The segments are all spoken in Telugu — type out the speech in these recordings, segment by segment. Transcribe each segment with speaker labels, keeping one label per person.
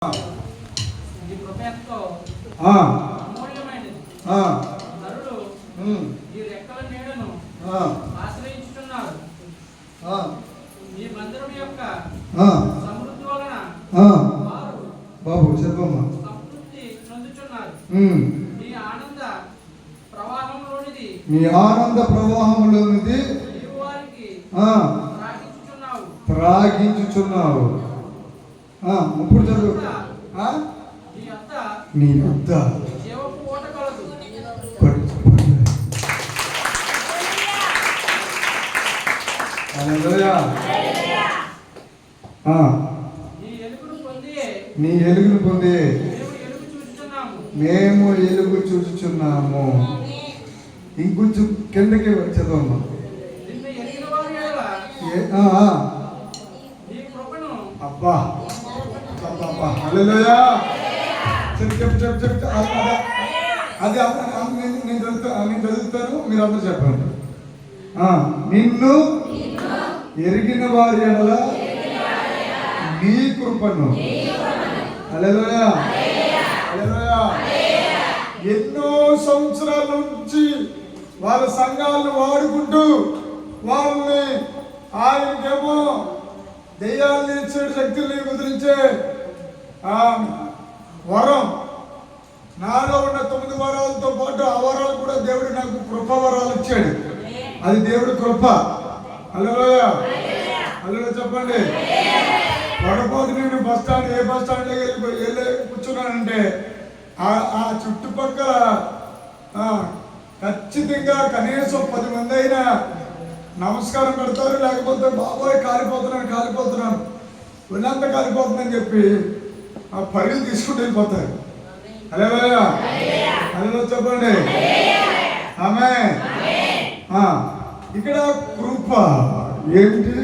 Speaker 1: ఈ కృప ఎంతో అమూల్యమైనది. నరుడు ఈ రెక్కల నీడను ఆశ్రయించుతున్నారు. ఈ మందిరం యొక్క సమృద్ధి వలన వారు
Speaker 2: బాబు చెప్పమ్మా
Speaker 1: సంతృప్తి పొందుచున్నారు. మీ ఆనంద ప్రవాహంలోనిది నీవు వారికి
Speaker 2: త్రాగించుచున్నావు. ఇప్పుడు చదువు. నీ వద్ద
Speaker 1: జీవపు ఓట కలదు.
Speaker 2: నీ ఎలుగును పొంది మేము ఎలుగు చూచుచున్నాము. ఇంకొంచెం కిందకి చదవమ్మా. అబ్బా అబ్బా హల్లెలూయా. చెప్పు అది నేను చదువుతాను, మీరు అందరూ చెప్పండి. నిన్ను ఎరిగిన వారి ఎడల నీ కృపను. హల్లెలూయా హల్లెలూయా. ఎన్నో సంవత్సరాల నుంచి వాళ్ళ సంఘాలను వాడుకుంటూ వాళ్ళని ఆయనకేమో దెయ్యాలను ఇచ్చాడు, శక్తుల్ని కుదిరించే వరం. నాలో ఉన్న 9 వరాలతో పాటు ఆ వరాలు కూడా దేవుడు నాకు కృప వరాలు ఇచ్చాడు. అది దేవుడి కృప. హల్లెలూయా హల్లెలూయా చెప్పండి. వడపోతు నేను బస్ స్టాండ్ ఏ బస్ స్టాండ్లోకి వెళ్ళి కూర్చున్నానంటే ఆ చుట్టుపక్కల ఖచ్చితంగా కనీసం 10 మంది అయినా నమస్కారం పెడతారు. లేకపోతే బాబోయ్ కాలిపోతున్నాను ఉన్నంత కాలిపోతుందని చెప్పి ఆ పరుగులు తీసుకుంటూ వెళ్ళిపోతారు. హల్లెలూయా హల్లెలూయా చెప్పండి. ఆమేన్. ఇక్కడ కృప ఏంటి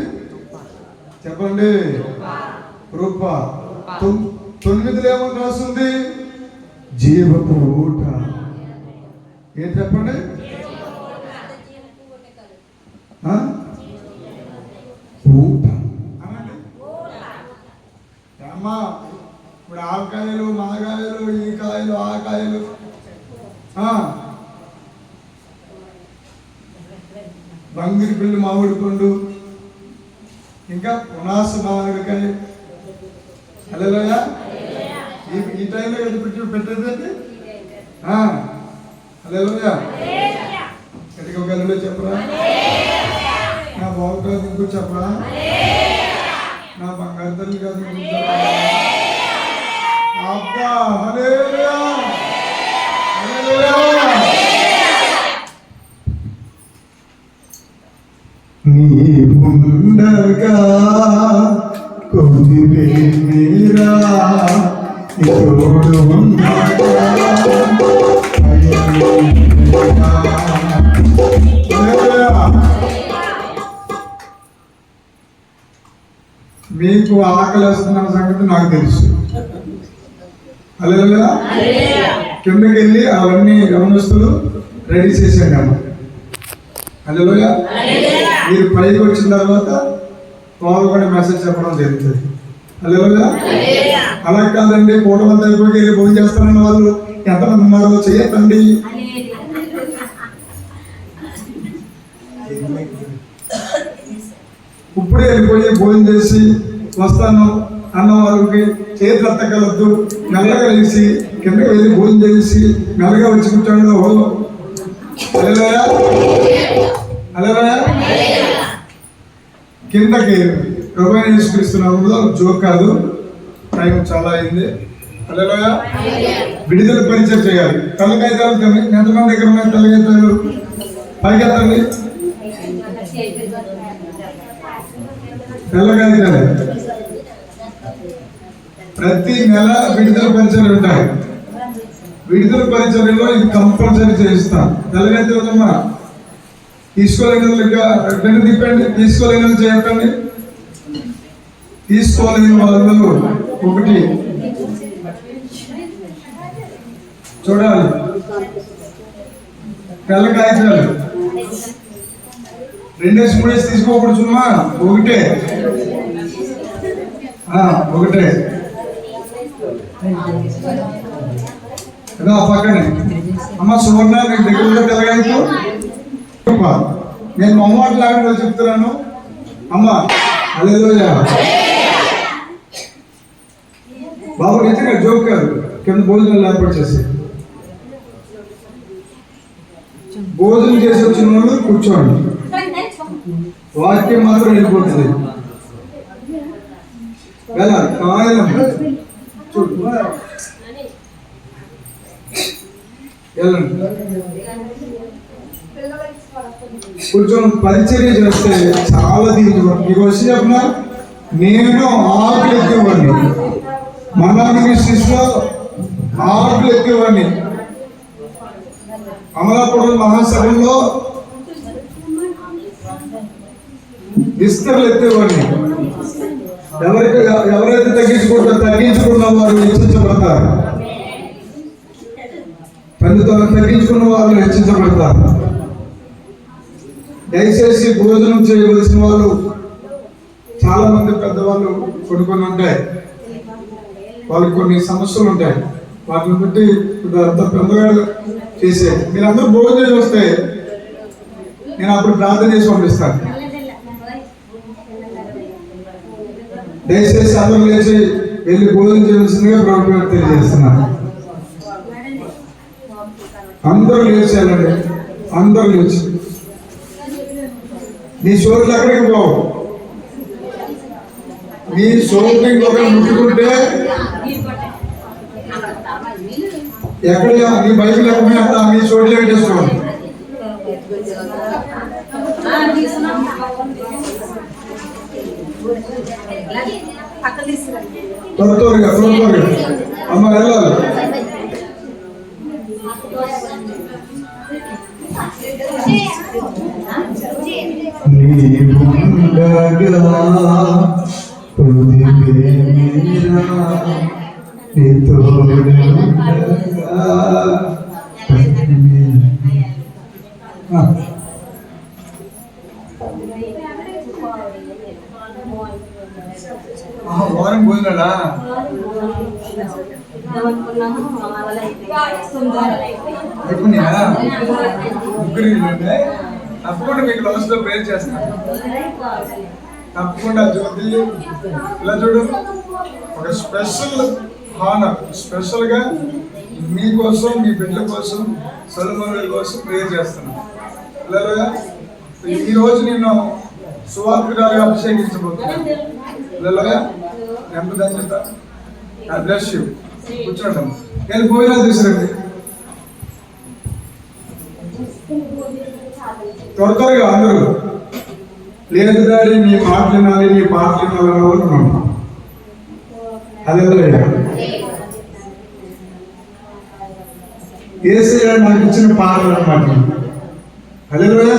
Speaker 2: చెప్పండి. కృప 9లో ఏమని రాస్తుంది? జీవపు ఊట. ఏం చెప్పండి? ఊట అనండి. అమ్మా ఇప్పుడు ఆవకాయలు, మాగాయలు, ఈ కాయలు, ఆ కాయలు, బంగిరి పిల్లి, మామిడి పండు, ఇంకా పునాస మామిడికాయ. హల్లెలూయా. ఈ టైంలో ఎదురు పెట్టేదండి. హల్లెలూయా. ఎదిగో గల్లులో చెప్పరా? నా బాబు కాదు ఇంకో చెప్పరా? నా బంగారు తల్లి కాదు ఇంకో చెప్పరా? అబ్బా హల్లెలూయా హల్లెలూయా. నీవుండగా కొద్దిమేరా తోడు ఉండగా మీకు ఆకలి వస్తున్న సంగతి నాకు తెలుసు. హల్లెలూయా. కిందకి వెళ్ళి అవన్నీ యవనస్తులు రెడీ చేశాను అమ్మ. హల్లెలూయా. మీరు పైకి వచ్చిన తర్వాత వాళ్ళు కూడా మెసేజ్ చెప్పడం జరుగుతుంది. హల్లెలూయా. అలా కాదండి కూటమంతా అయిపోయి వెళ్ళి భోజనం చేస్తానన్న వాళ్ళు ఎంతమంది ఉన్నారో చేయకండి. ఇప్పుడే వెళ్ళిపోయి భోజనం చేసి వస్తాను అన్న వాళ్ళకి చేతులు ఎత్తగలద్దు. మెల్లగా వేసి కిందకి వెళ్ళి భోజనం చేసి మెల్లగా వచ్చి కూర్చోండి. హల్లెలూయా హల్లెలూయా. కిందకి ప్రభువైన యేసుక్రీస్తు నామములో జోక్ కాదు, టైం చాలా అయింది. హల్లెలూయా. విడుదల పరిచయం చేయాలి. తెల్లకాయితాలు ఎంతమంది దగ్గర ఉన్నాయి? తెల్లకాయితాలు పైకెత్తండి. తెల్లకాయితాలు ప్రతి నెల విడుదల పరిచయాలు ఉంటాయి. విడుదల పరిచర్యలో ఇది కంపల్సరీ చేయిస్తాను. తెల్లకాయితాలమ్మా తీసుకోలేని వాళ్ళకి తిప్పండి, తీసుకోలేని చేయకండి. తీసుకోలేని వాళ్ళు ఒకటి చూడాలి. తెల్ల కాగితాలు 2 3 తీసుకోకూడదు సుమా. ఒకటే ఏదో ఆ పక్కనే అమ్మ సువర్ణ నీకు దగ్గరగా తెలగాయకు నేను మొహమాట లాగా చెప్తున్నాను అమ్మ. హల్లెలూయా. బాబు నిజంగా జోక్ కాదు, కింద భోజనాలు ఏర్పాటు చేసి భోజనం చేసి వచ్చిన వాళ్ళు కూర్చోండి, వాక్యం మాత్రం వెళ్ళిపోతుంది. వెళ్ళాలి చూడు వెళ్ళండి. కొంచెం పరిచర్య చేస్తే చాలా దీనికి మీకు వచ్చి చెప్పిన నేను ఆకులు ఎక్కేవాడిని, మన మినిస్ట్రీస్ లో ఆకులు ఎక్కేవాడిని, అమలాపురం మహాసభలో విస్తరలు ఎత్తేవాడిని. ఎవరైతే తగ్గించుకున్న వారు హెచ్చించబడతారు, తగ్గించుకున్న వాళ్ళు హెచ్చించబడతారు. దయచేసి భోజనం చేయవలసిన వాళ్ళు చాలా మంది పెద్దవాళ్ళు కొనుక్కొని ఉంటాయి, వాళ్ళకి కొన్ని సమస్యలు ఉంటాయి, వాటిని బట్టి అంత పెద్దగా చేసే మీరందరూ భోజనం వస్తే నేను అప్పుడు ప్రార్థన చేసి పంపిస్తాను. దయచేసి అందరూ లేచి వెళ్ళి భోజనం చేయవలసిందిగా ప్రభుత్వం తెలియజేస్తున్నాను. అందరూ లేచాలండి, అందరూ లేచి నీ సోదరులు ఎక్కడికి పోవు. నీ సోదరుని ఒకరు ముట్టుకుంటే ఎక్కడ నీ బైక్ లేకపోయినా అక్కడ మీ చోట్లే చేసుకోవాలి. త్వరగా అమ్మ వెళ్ళాలి. వారం భోజనాలా ముగ్గురు తప్పకుండా మీకు లాస్ట్ లో ప్రేర్ చేస్తాను. తప్పకుండా జ్యోతి ఇలా చూడు, ఒక స్పెషల్ హానర్, స్పెషల్ గా మీకోసం మీ బిడ్డల కోసం సొలొమోను కోసం ప్రేర్ చేస్తాను. ఈ రోజు నేను సువార్తికురాలుగా అభిషేకించబోతున్నాను. ఎంత ధన్యత. God bless you. కూర్చోండి, నేను భోజనాలు తీసుకురండి త్వరగా అందరూ. లేదు డాడీ నీ మాటలు వినాలి, నీ పాటలు వినాలనుకున్నాను. హల్లెలూయా. యేసయ్య నాకు ఇచ్చిన పాటలు అన్నమాట. హల్లెలూయా.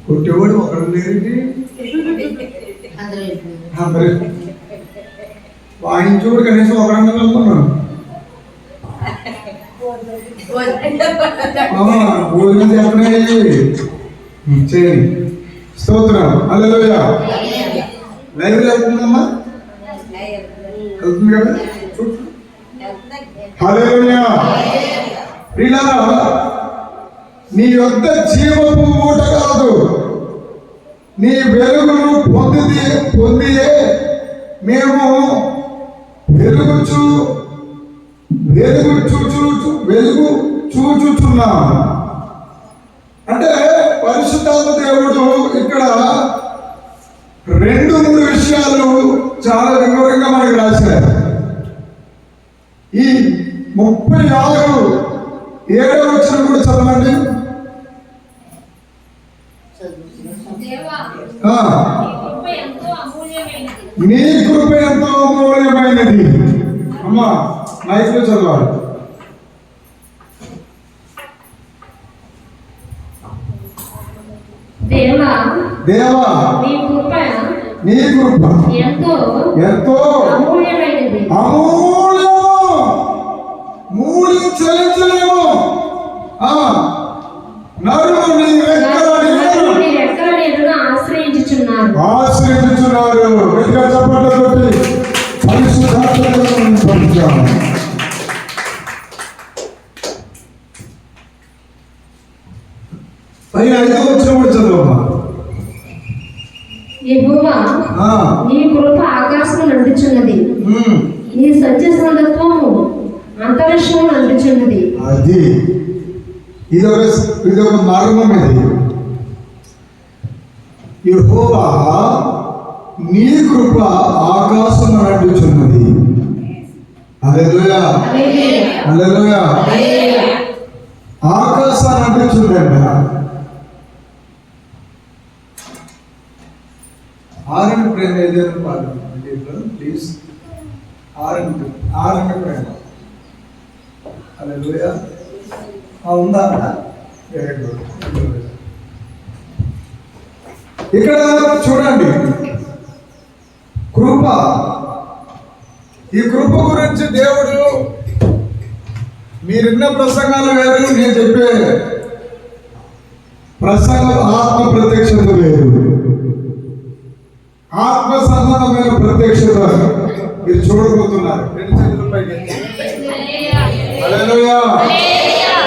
Speaker 2: కొట్టేవాడు ఒకరు లేరండి, వాయించేవాడు కనీసం ఒకరంగా అనుకున్నాను. భోజనం చెప్పనే చేయండి. స్తోత్రం. హల్లెలూయా. లైవ్ వెళ్తుందమ్మా, వెళ్తుంది కదా. హల్లెలూయా. ప్రియులారా, నీ యొక్క జీవపు ఊట కాదు, నీ వెలుగును పొందియే మేము వెలుగు చూచుచున్నాం. అంటే పరిశుద్ధాత్మ దేవుడు ఇక్కడ 2-3 విషయాలు చాలా వివరంగా మనకు రాశారు. ఈ 36:7 వచనం కూడా చదవండి. నీ కృప ఎంతో అమూల్యమైనది. అమ్మా మైక్లో చదవాలి. దేవా నీ కృప ఎంతో అమూల్యమైనది, మూల్యం చెల్లించలేము. నరుడు నీ రెక్కల 5వ వచనం కూడా చదవమ్మా.
Speaker 3: యెహోవా నీ కృప ఆకాశము నంటుచున్నది, నీ సత్యసంధత్వము అంతరిక్షము నంటుచున్నది.
Speaker 2: అది ఇదొక మర్మం. ఇది యెహోవా నీ కృప ఆకాశము నంటుచున్నది. హల్లెలూయా, హల్లెలూయా. ఆకాశాన్ని అంటుచుందంట. ఆరంభ ప్రేమ ఏదైనా పాడు ప్లీజ్. ఆరంభ ప్రేమ. హల్లెలూయా. ఉందా? Very good. ఇక్కడ చూడండి, కృప. ఈ కృప గురించి దేవుడు మీరున్న ప్రసంగాలు వేరు, నేను చెప్పే ప్రసంగం ఆత్మ ప్రత్యక్షత వేరు. ఆత్మ సంబంధమైన ప్రత్యక్షత మీరు చూడబోతున్నారు. 2 చేతుల పైకి. హల్లెలూయా,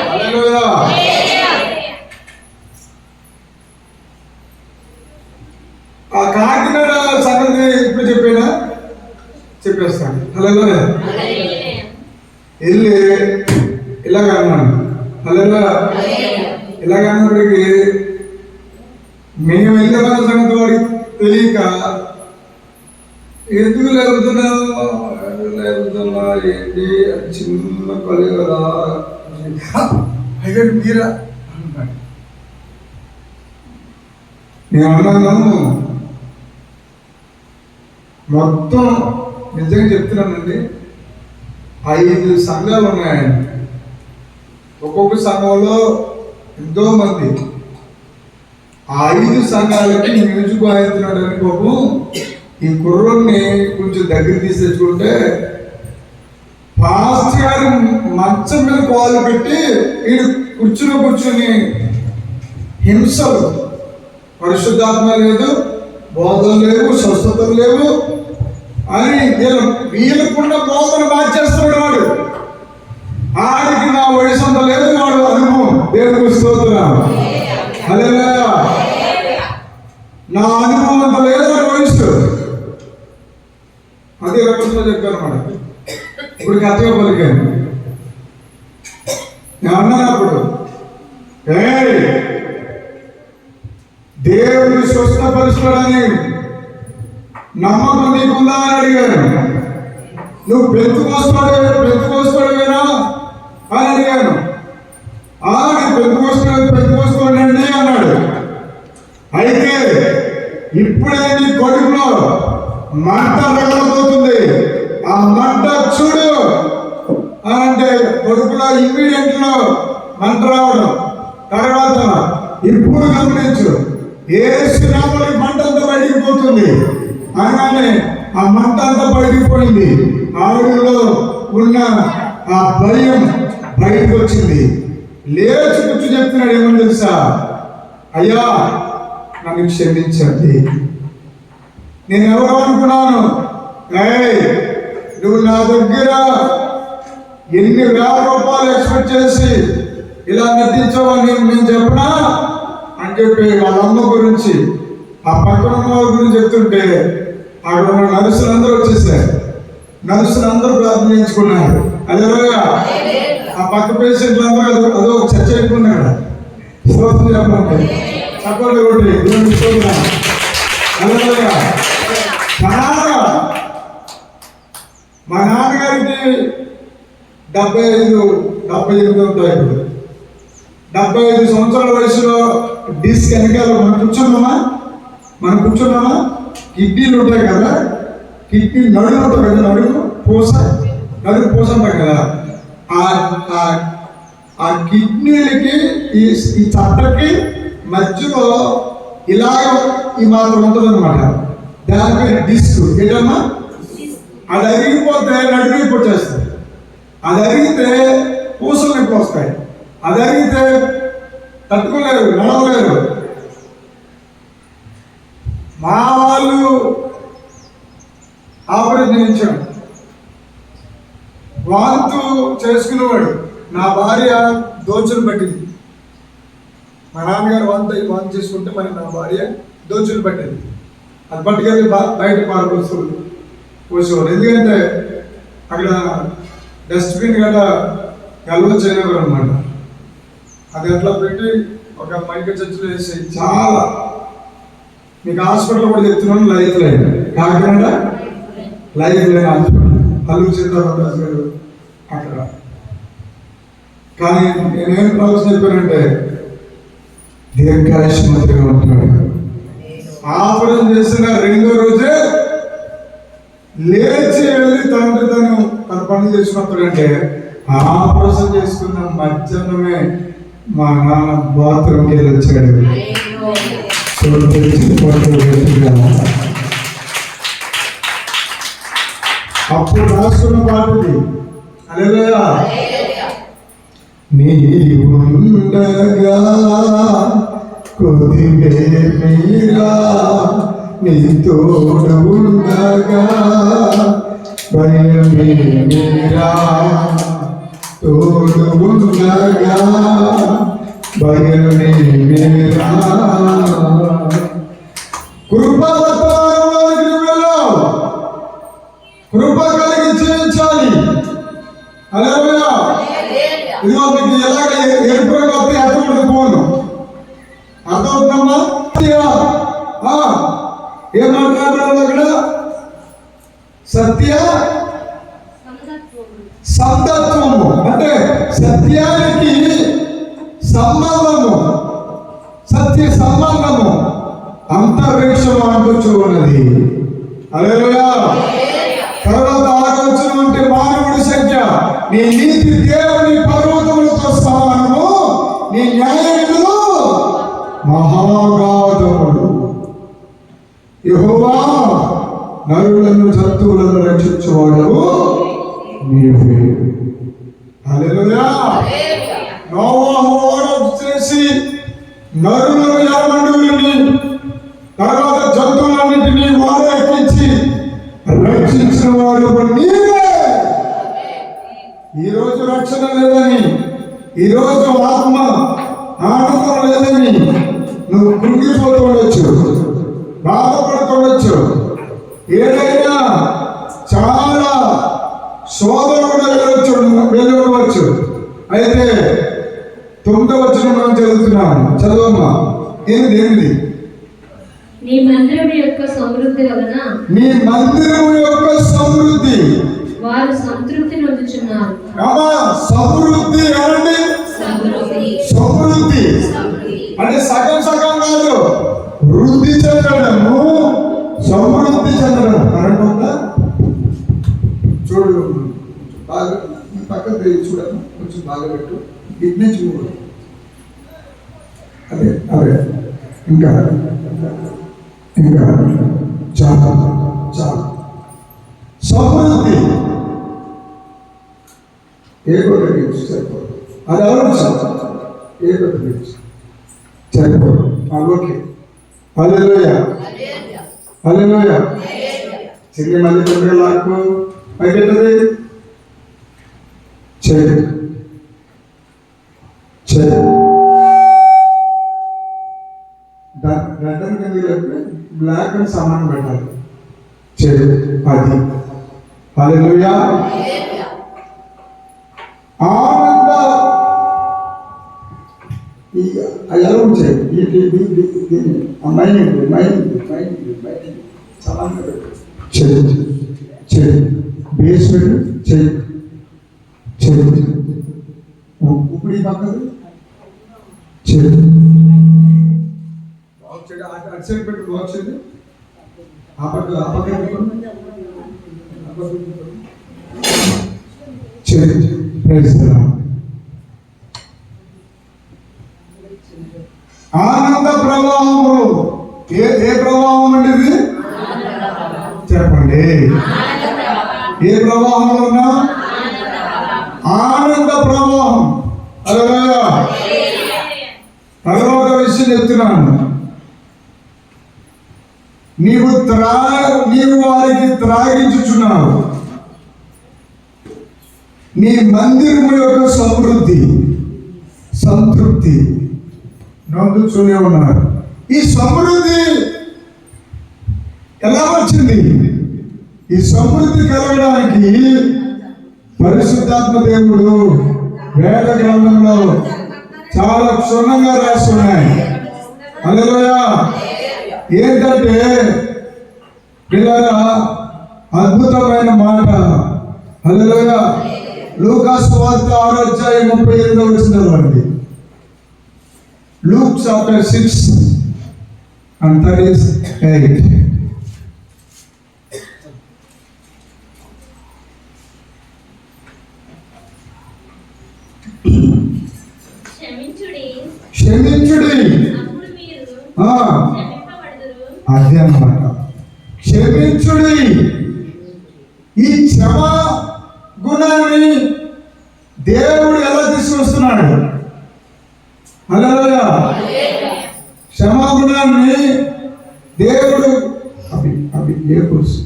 Speaker 2: హల్లెలూయా. ఆ కాకినాడ సంగతి ఇప్పుడు చెప్పేస్తాను. హల్లెలూయా. వెళ్ళి ఇలాగన్నాను. హల్లెలూయా. ఇలాగన్నప్పటికీ మేము వెళ్ళిన సంగతి వాడికి తెలియక, ఎందుకు లేపుతున్నా ఏంటి చిన్న కొలి కదా అయ్యాడు మీరా అన్నాడు. నేను అన్నాను, మొత్తం నిజంగా చెప్తున్నానండి, 5 సంఘాలు ఉన్నాయండి. ఒక్కొక్క సంఘంలో ఎంతో మంది. ఆ 5 సంఘాలకి నిలుచుకోతున్నాడు అని పాపం ఈ కుర్రోడ్ని కొంచెం దగ్గర తీసేసుకుంటే పాస్టర్ గారు మంచం మీద కాలు పెట్టి వీడు కూర్చుని హింసలు, పరిశుద్ధాత్మ లేదు, బోధలు లేవు, స్వస్థతలు లేవు అని వీళ్ళకున్న బోధన మార్చేస్తున్నాడు వాడు. ఆడికి నా వయసు అంత లేదు, వాడు అనుభవం. దేవుడికి స్తోత్రం. హల్లెలూయా. నా అనుభవం అంత లేదు వయసు. అది రకంలో చెప్పాను అన్నమాట. ఇప్పుడు కథగా పలికాను. నేను అన్నాను అప్పుడు, దేవుడు స్వస్థపరుస్తాడని నమ్మకం నీకుందా అని అడిగాను. నువ్వు పెంతుకోస్తాడువేనా అని అడిగాను. నేను పెంతుకోస్తాడండి అన్నాడు. అయితే ఇప్పుడే నీ కడుపులో మంట రగలబోతుంది, ఆ మంట చూడు అంటే కడుపులో ఇమ్మీడియట్ లో మంట రావడం. తర్వాత ఇప్పుడు గమనించు, యేసు నామములో మంట అంతా బయటికి పోతుంది అనగానే ఆ మంట అంతా బయటికి పోయింది. ఆవిడలో ఉన్న ఆ భయం బయటకు వచ్చింది. లేచి కూర్చు చెప్తున్నాడు, ఏమని తెలుసా? అయ్యా నన్ను క్షమించండి, నేను ఎవరు అనుకున్నాను, నువ్వు నా దగ్గర ఎన్ని వేల రూపాయలు ఎక్స్పెక్ట్ చేసి ఇలా నటించావని నేను చెప్పనా అని చెప్పి వాళ్ళ అమ్మ గురించి, ఆ పక్కన వాళ్ళ గురించి చెప్తుంటే అక్కడ ఉన్న నర్సులందరూ వచ్చేసారు. నర్సులందరూ ప్రార్థించుకున్నారు. అదే ఆ పక్క పేషెంట్లు అందరూ అదో చర్చ అయిపోయినాడు. స్తోత్రం చెప్పండి, చెప్పండి ఒకటి. మా నాన్నగారికి 78 ఉంటాయి. ఇప్పుడు 75 సంవత్సరాల వయసులో డిస్క్ వెనకాల మనం కూర్చున్నామా కిడ్నీలు ఉంటాయి కదా, కిడ్నీ నడుము ఉంటుంది కదా, నడుము పూస ఉంటాయి కదా, ఆ కిడ్నీలకి ఈ చట్టకి మధ్యలో ఇలాగ ఈ మాత్రం ఉంటుంది అనమాట. దాని పేరు డిస్క్. ఏంటమ్మా? అది అరిగిపోతే నడుము వచ్చేస్తుంది, అది అరిగితే పూసలు నొప్పి వస్తాయి, అది అరిగితే తట్టుకోలేరు, నడవలేరు. మా వాళ్ళు ఆపరేషన్ చేయించాడు. వాంతు చేసుకునేవాడు. నా భార్య దోచులు పట్టింది. మా నాన్నగారు వంట చేసుకుంటే మరి నా భార్య దోచులు పట్టేది. అది పట్టుకెళ్ళి బయట పోసేవారు. ఎందుకంటే అక్కడ డస్ట్బిన్ గట్రా ఎల్వ చేయలేవారు అనమాట. అది అట్లా పెట్టి ఒక మైక చర్చలు వేసి చాలా మీకు హాస్పిటల్ కూడా చెప్తున్నాను, life line Kakinada life line hospital Alluri Sitaramaraju garu అక్కడ. కానీ నేనేం ప్రవచనం చెప్పానంటే దీర్ఘాయుష్మంతుడిగా ఉంటున్నాడు. ఆపరేషన్ చేసిన 2వ రోజే లేచి వెళ్ళి తన పని చేసినప్పుడంటే ఆపరేషన్ చేసుకున్న మధ్యాహ్నమే మా నాన్న బాత్రూమ్కి వెళ్ళి వచ్చాడు. అప్పుడు రాసుకున్న పాటది హల్లెలూయా. నీవుండగా కొద్దిమేరా నీ తోడు ఉండగా భయమేరా, తోడు ఉండగా భయమేరా. కృపలోకి వెళ్ళావు, కృప కలిగి జీవించాలి. హల్లెలూయా. ఇదిగో మీకు ఎలాగ ఎరుపుగా వస్తే అర్థం పోను అర్థమవుతుందమ్మా. ఏం మాట్లాడుతున్నారు అక్కడ? సత్య సందత్వము అంటే సత్యానికి సంబంధము, సత్య సంబంధము అంతరిక్షం అంటూ ఉన్నది. హల్లెలూయా. తర్వాత ఆలోచన మానవుడి సంఖ్య, నీ నీతి దేవుని పర్వతములతో సమానము, నీ న్యాయములు మహాగాధములు. యెహోవా నరులను జంతువులను రక్షించువాడు నీవే. హల్లెలూయా. నోవహు ఓడ చేసి నరులను యామండులని తర్వాత జంతువులన్నింటినీ వాడు ఎక్కించి రక్షించిన వాడు నీవే. ఈరోజు రక్షణ లేదని, ఈరోజు ఆత్మ ఆనందం లేదని నువ్వు కృంగిపోతూ ఉండొచ్చు, బాధపడుతుండొచ్చు, ఏదైనా చాలా శోధన కూడా వెళ్ళవచ్చు. అయితే 9వ వచనం మనం చదువుతున్నాను, చదవమ్మా. 8
Speaker 3: నీ మందిరం యొక్క సమృద్ధి వలన,
Speaker 2: నీ మందిరం యొక్క సమృద్ధి
Speaker 3: వారు సంతృప్తి నొందుచున్నారు.
Speaker 2: సమృద్ధి అనండి, సమృద్ధి అంటే సగం సగం కాదు, వృద్ధి చెందడము, సమృద్ధి చెందడం. కరెంట్ ఉందా? చూడు బాగా పక్కన చూడము, కొంచెం బాగా పెట్టు, ఇట్నే చూడు. అదే అదే ఇంకా ఇంకా చాలా చాలా సమృద్ధి ఏకొకటి సరిపోదు. అది ఆలోచన ఏకొకటి సరిపోదు. ఓకే. హల్లెలూయా. హల్లెలూయా. చిన్న మళ్ళీ తొందరగా లాక్కు పైకెట్టది చేయి చేయి గడ్డం కింద బ్లాక్ అని సమానం పెట్టాలి. చేయి అది. హల్లెలూయా. ఆనంద ఎలా ఉంచాయి మైండ్ సమానంగా పెట్టు. చేయి చేయి బేస్ పెట్టు. చేయి చేయి ఇప్పుడు ఈ పక్కది చేయి అటు సైడ్ పెట్టు. బాక్స్ ఇది ఆ పక్క ఆనంద ప్రవాహములు. ఏ ప్రవాహం అండి ఇది? చెప్పండి. ఏ ప్రవాహంలో ఉన్నా? ఆనంద ప్రవాహం. హల్లెలూయా. తర్వాత విషయం చెప్తున్నాను. నీవు వారికి త్రాగించుచున్నావు. నీ మందిరము యొక్క సమృద్ధి సంతృప్తి నొందుతూనే ఉన్నారు. ఈ సమృద్ధి ఎలా వచ్చింది? ఈ సమృద్ధి కలగడానికి పరిశుద్ధాత్మ దేవుడు వేద గ్రంథంలో చాలా క్షుణ్ణంగా రాసి ఉన్నాయి. హల్లెలూయా. ఏంటంటే పిల్లరా, అద్భుతమైన మాట. హల్లెలూయా. లూకా సువార్త 6:38 Luke chapter 6 and 38. క్షమించుడి. అదే అన్నమాట, క్షమించుడి. ఈ క్షమ గుణాన్ని దేవుడు ఎలా తీసుకొస్తున్నాడు? హల్లెలూయా. క్షమాగుణాన్ని దేవుడు అవి ఏ course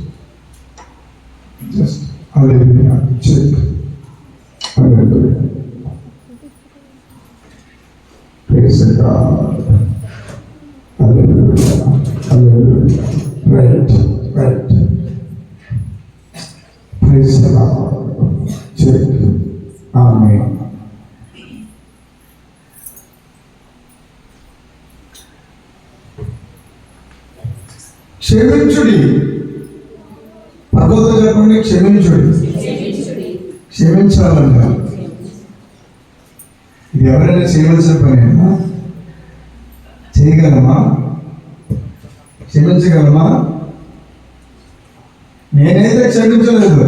Speaker 2: just hallelujah check. Hallelujah. Praise God. Hallelujah. Hallelujah. Right. Praise God. Check. Amen. క్షమించుడి. పక్కతో చెప్పండి, క్షమించుడి. క్షమించాలంట. ఇది ఎవరైనా చేయవలసిన పనేనా? చేయగలమా? క్షమించగలమా? నేనైతే క్షమించలేదు,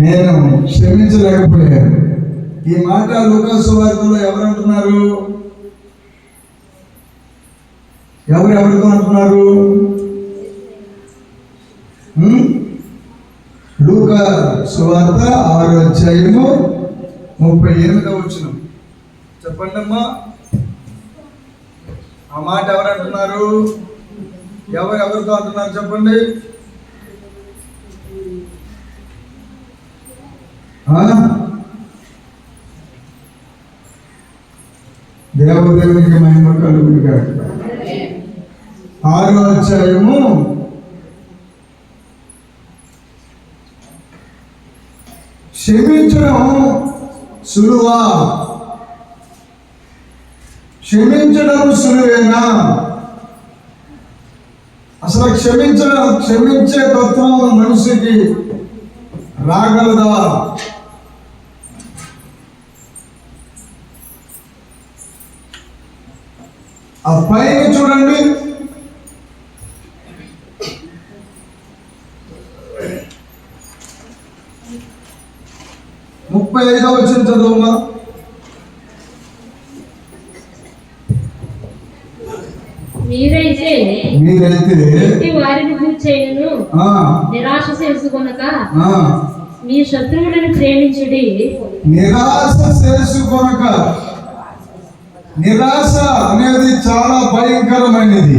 Speaker 2: నేను క్షమించలేకపోయాను. ఈ మాట లూకా సువార్తలో ఎవరంటున్నారు? ఎవరితో అంటున్నారు? లూకా సువార్త 6:38 చెప్పండి అమ్మా. ఆ మాట ఎవరంటున్నారు? ఎవరితో అంటున్నారు చెప్పండి. దేవదేవునికి మహిమ కలుగును గాక. 6వ అధ్యాయము 8 క్షమించడం సులువా? క్షమించడం సులువేనా? అసలు క్షమించే తత్వం మనిషికి రాగలదా? ఆ పైన చూడండి, 35వ వచనం చదువుమా.
Speaker 3: మీరైతే వారిని కూర్చేయను నిరాశ చేసుకొనక మీ శత్రువులను ప్రేమించుడి.
Speaker 2: నిరాశ చేసుకొనక. నిరాశ అనేది చాలా భయంకరమైనది.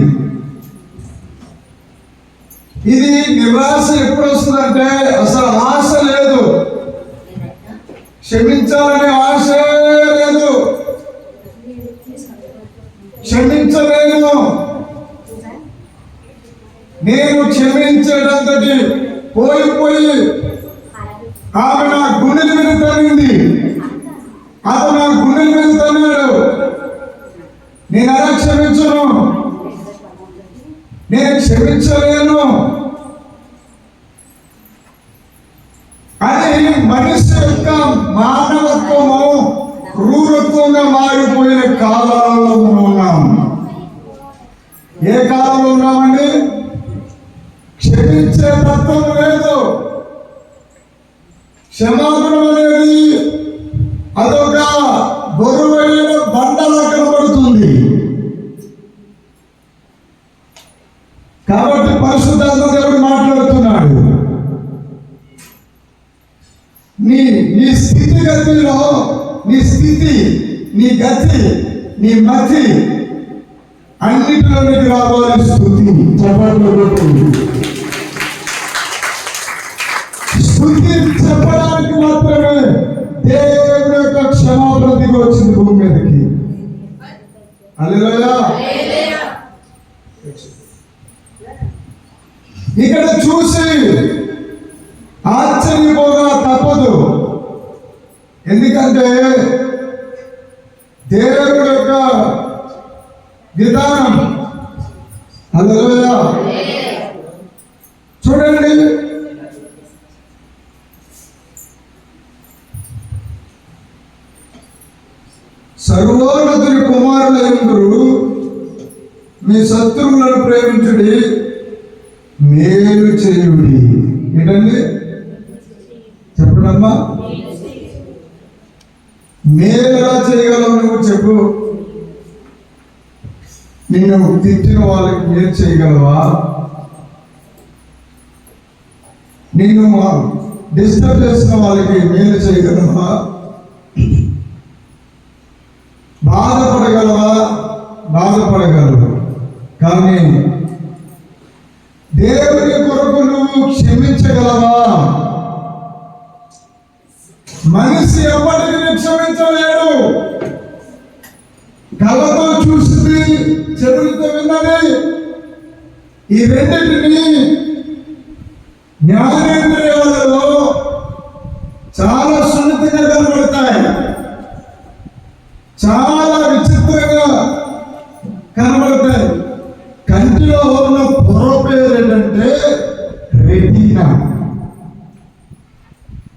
Speaker 2: ఇది నిరాశ ఎప్పుడు వస్తుందంటే అసలు ఆశ లేదు, క్షమించాలనే ఆశ లేదు, క్షమించలేను, నేను క్షమించేటంతటి పోయి ఆమె నా గుండెల మీద తన్నింది, అతను నా గుండెల మీద తన్నాడు, నేను అలా క్షమించను, నేను క్షమించలేను అని మనిషి యొక్క మానవత్వము క్రూరత్వంగా మారిపోయిన కాలంలో మనం ఉన్నాం. ఏ కాలంలో ఉన్నామండి? క్షమించే తత్వం లేదు. క్షమాగుణం అనేది అదొక బరువైన బండలా కనబడుతుంది. కాబట్టి పరిశుద్ధాత్మ దేవుడు మాట్లాడుతున్నాడు. నీ స్థితిగతిలో నీ స్థితి, నీ గతి, నీ మతి అన్నిటిలోనికి రావాలి స్థుతి. స్థుతి చెప్పడానికి మాత్రమే దేవుని యొక్క క్షమాపణ దిగి వచ్చింది భూమి మీదకి. హల్లెలూయా. ఇక్కడ చూసి ఆశ్చర్యపోగా తప్పదు. ఎందుకంటే దేవుడి యొక్క విధానం. హల్లెలూయా. చూడండి, సర్వోన్నతుని కుమారులందరూ మీ శత్రువులను ప్రేమించుడి, మేలు చేయుడి. ఏంటండి చెప్పడమ్మా? మేలు ఎలా చేయగలవు నువ్వు చెప్పు? నిన్ను తిట్టిన వాళ్ళకి మేలు చేయగలవా? నిన్ను డిస్టర్బ్ చేసిన వాళ్ళకి మేలు చేయగలవా? బాధపడగలవా? బాధపడగలవు. కానీ దేవుని కొరకు నువ్వు క్షమించగలవా? మనిషి ఎప్పటికీ క్షమించలేడు. కళ్ళతో చూసింది, చెవులతో విన్నది, ఈ రెండింటిని జ్ఞానేంద్రియాలలో చాలా సున్నితంగా కనబడతాయి, చాలా విచిత్రంగా కనబడతాయి. కంటిలో ఉన్న పొర పేరు ఏంటంటే రెటీనా.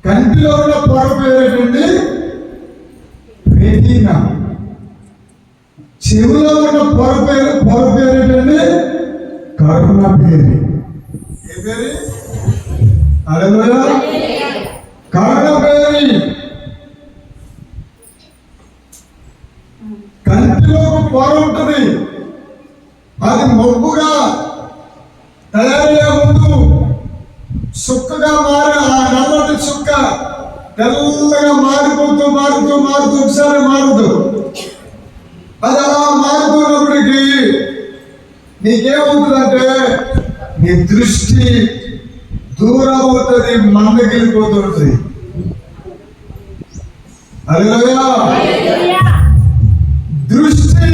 Speaker 2: కంటిలో ఉన్న పొర పేరు ఏంటండి? రెటీనా. చెవిలో ఉన్న పొర పేరు ఏంటండి? కరుణ పేరు. ఏ పేరు? హల్లెలూయా. కరుణ పేరు. కంటిలో పొర ఉంటుంది, అది మొబ్బుగా తయారయ్యే ముందు సుక్కగా మారి, ఆ నల్లటి సుక్క తెల్లగా మారిపోతూ ఒకసారి మారుతూ, అది అలా మారుతున్నప్పటికీ నీకేమవుతుందంటే నీ దృష్టి దూరం అవుతుంది, మందగిలిపోతుంటుంది. హల్లెలూయా. దృష్టి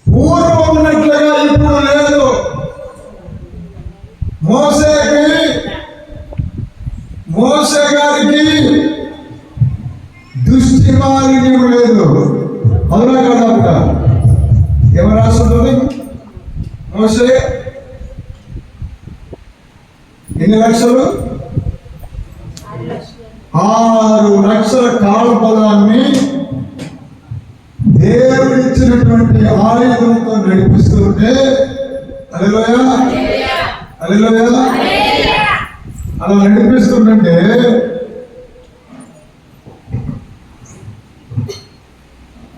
Speaker 2: పూర్వం ఉన్నట్లుగా ఇప్పుడు లేదు. మోసే గారికి దృష్టి మాలిన్యం లేదు. అవునా కదా? ఎవరు రాస్తుంది? మోసే ఎన్ని లక్షలు? 6 లక్షల కాళ్ళ పొలాన్ని దేవుడిచ్చినటువంటి ఆయుధంతో నడిపిస్తుంటే, హల్లెలూయా, హల్లెలూయా, అలా నడిపిస్తుంటే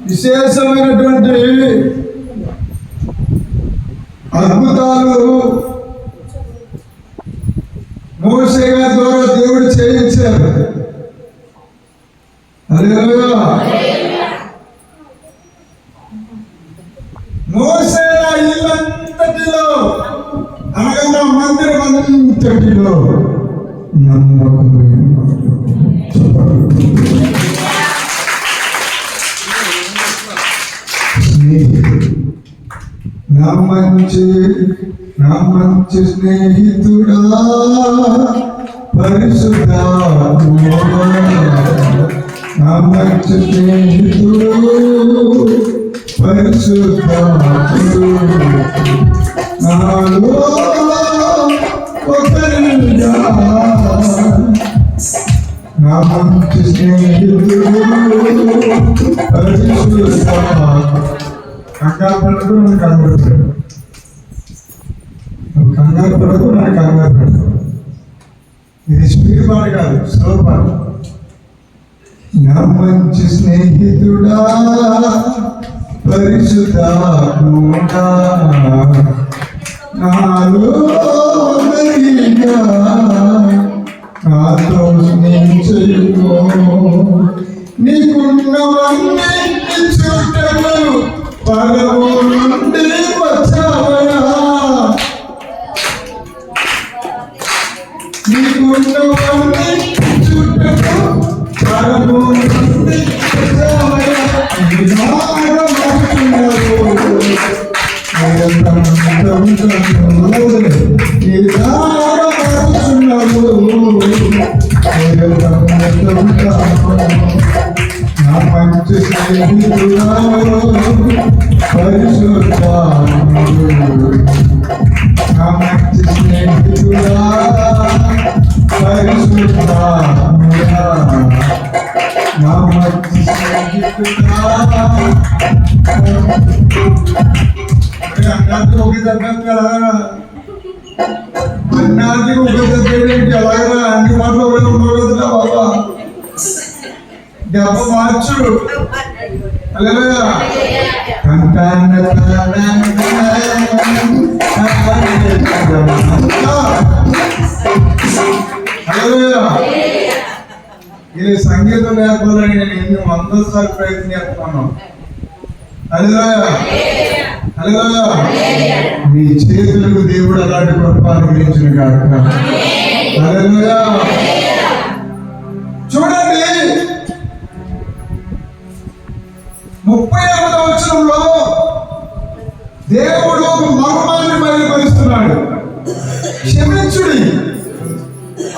Speaker 2: విశేషమైనటువంటి అద్భుతాలు మోషే గారి ద్వారా దేవుడు చేయించారు. హల్లెలూయా. మోసే ఇల్లంతటిలో, అనగా నా మందిరం అంతటిలో నమ్మకమైన నా మంచి స్నేహితుడా పరిశుద్ధాత్ముడా, నా మంచి స్నేహితుడు పరిశుద్ధాత్ముడు, నాలో ఒకరిగా నా మంచి స్నేహితుడు పరిశుద్ధాత్ముడు. కంగారు పడకు, నన్ను కంగారు పడకు. నువ్వు కంగారు పడకు, నన్ను కంగారు పడకు. ఇది స్పీడ్ పాట కాదు, స్లో పాట. నా మంచి స్నేహితుడా పరిశుద్ధాత్ముడా, నాలో ఒకరిగా నాతో స్నేహితుడు, నీకున్నవన్నీ చుట్టలు పరము నుండి వచ్చావయా, నీకున్నవన్నీ చుట్టలు పరము నుండి వచ్చావయా. మంచి స్నేహితుడా పరిశుద్ధ నా మంచి స్నేహితుడా పరిశుద్ధ నా మంచి స్నేహితుడా అన్నానికి ఒక దగ్గర అన్నానికి ఒక దగ్గర ఎలాగరా అన్ని మాటలు ఉండవు కదా బాబా దెబ్బ మార్చు హల్లెలూయా హల్లెలూయా ఇది సంగీతం నేర్పాలని నేను ఎన్ని 100 సార్లు ప్రయత్నం చేస్తున్నాను. హల్లెలూయా హల్లెలూయా నీ చేతులకు దేవుడు అలాంటి కృప అనుగ్రహించిన కాక హల్లెలూయా. చూడండి 38వ వచనంలో దేవుడు మర్మాన్ని బయలుపరుస్తున్నాడు. క్షమించుడి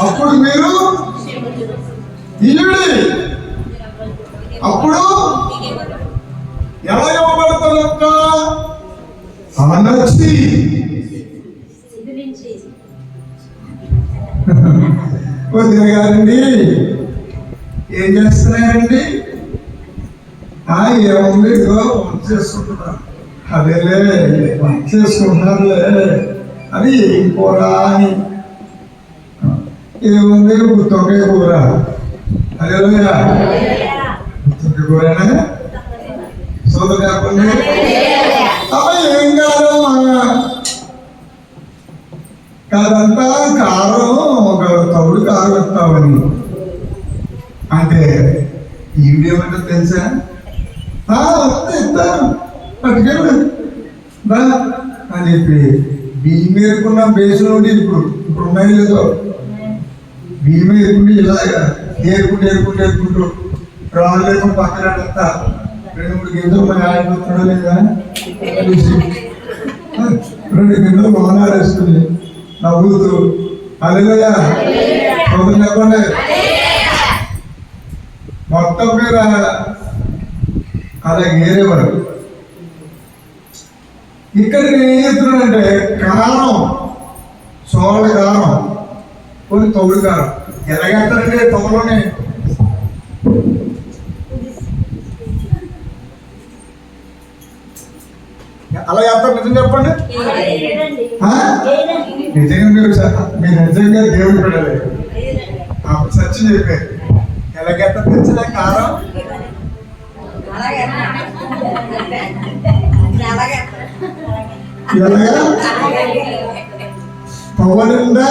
Speaker 2: అప్పుడు మీరు ఇయుడి అప్పుడు ఎలా ఇవ్వబడతారక్క అనర్చి కొద్దిగా గారండి ఏం చేస్తున్నారండి ఏముంది చేసుకుంటున్నారు అదేలే చేసుకుంటున్నారులే అది ఏం కూర అని ఏముంది గుత్తొంకాయ కూర అదేలోయా గుత్తొంకాయ కూరనే సోదరు చెప్పండి అవి ఏం కాదమ్మా కాదంతా కారం ఒక తవుడు కారం వస్తామని అంటే ఈ వీడియో అంటే తెలుసా ఇస్తాను పట్టుకెళ్ళు రా అని చెప్పి బియ్యం ఏరుకున్న బేసు నుండి ఇప్పుడు ఉన్నాయి లేదో బియ్యం ఏరుకుంటే ఇలాగా ఏరుకుంటూ రాళ్ళు లేకుండా పక్కన 2-3 గింజలు మన ఆడిపోతున్నాడో లేదా 2 గింజలు మోనాడేస్తుంది నవ్వుతూ హల్లెలూయా చెప్పండి. మొత్తం మీద అలాగే ఏరేవారు. ఇక్కడ నేను ఏం చెప్తున్నానంటే కారం సోళ్ళ కారం కొన్ని తౌడు కారం ఎలాగేస్తారంటే తొగలోనే అలా చేస్తారు. నిజం చెప్పండి నిజంగా మీరు నిజంగా దేవుడు పెట్టలేదు సత్యం చెప్పారు. ఎలాగెత్తారు తెచ్చిన కారం పవనిందా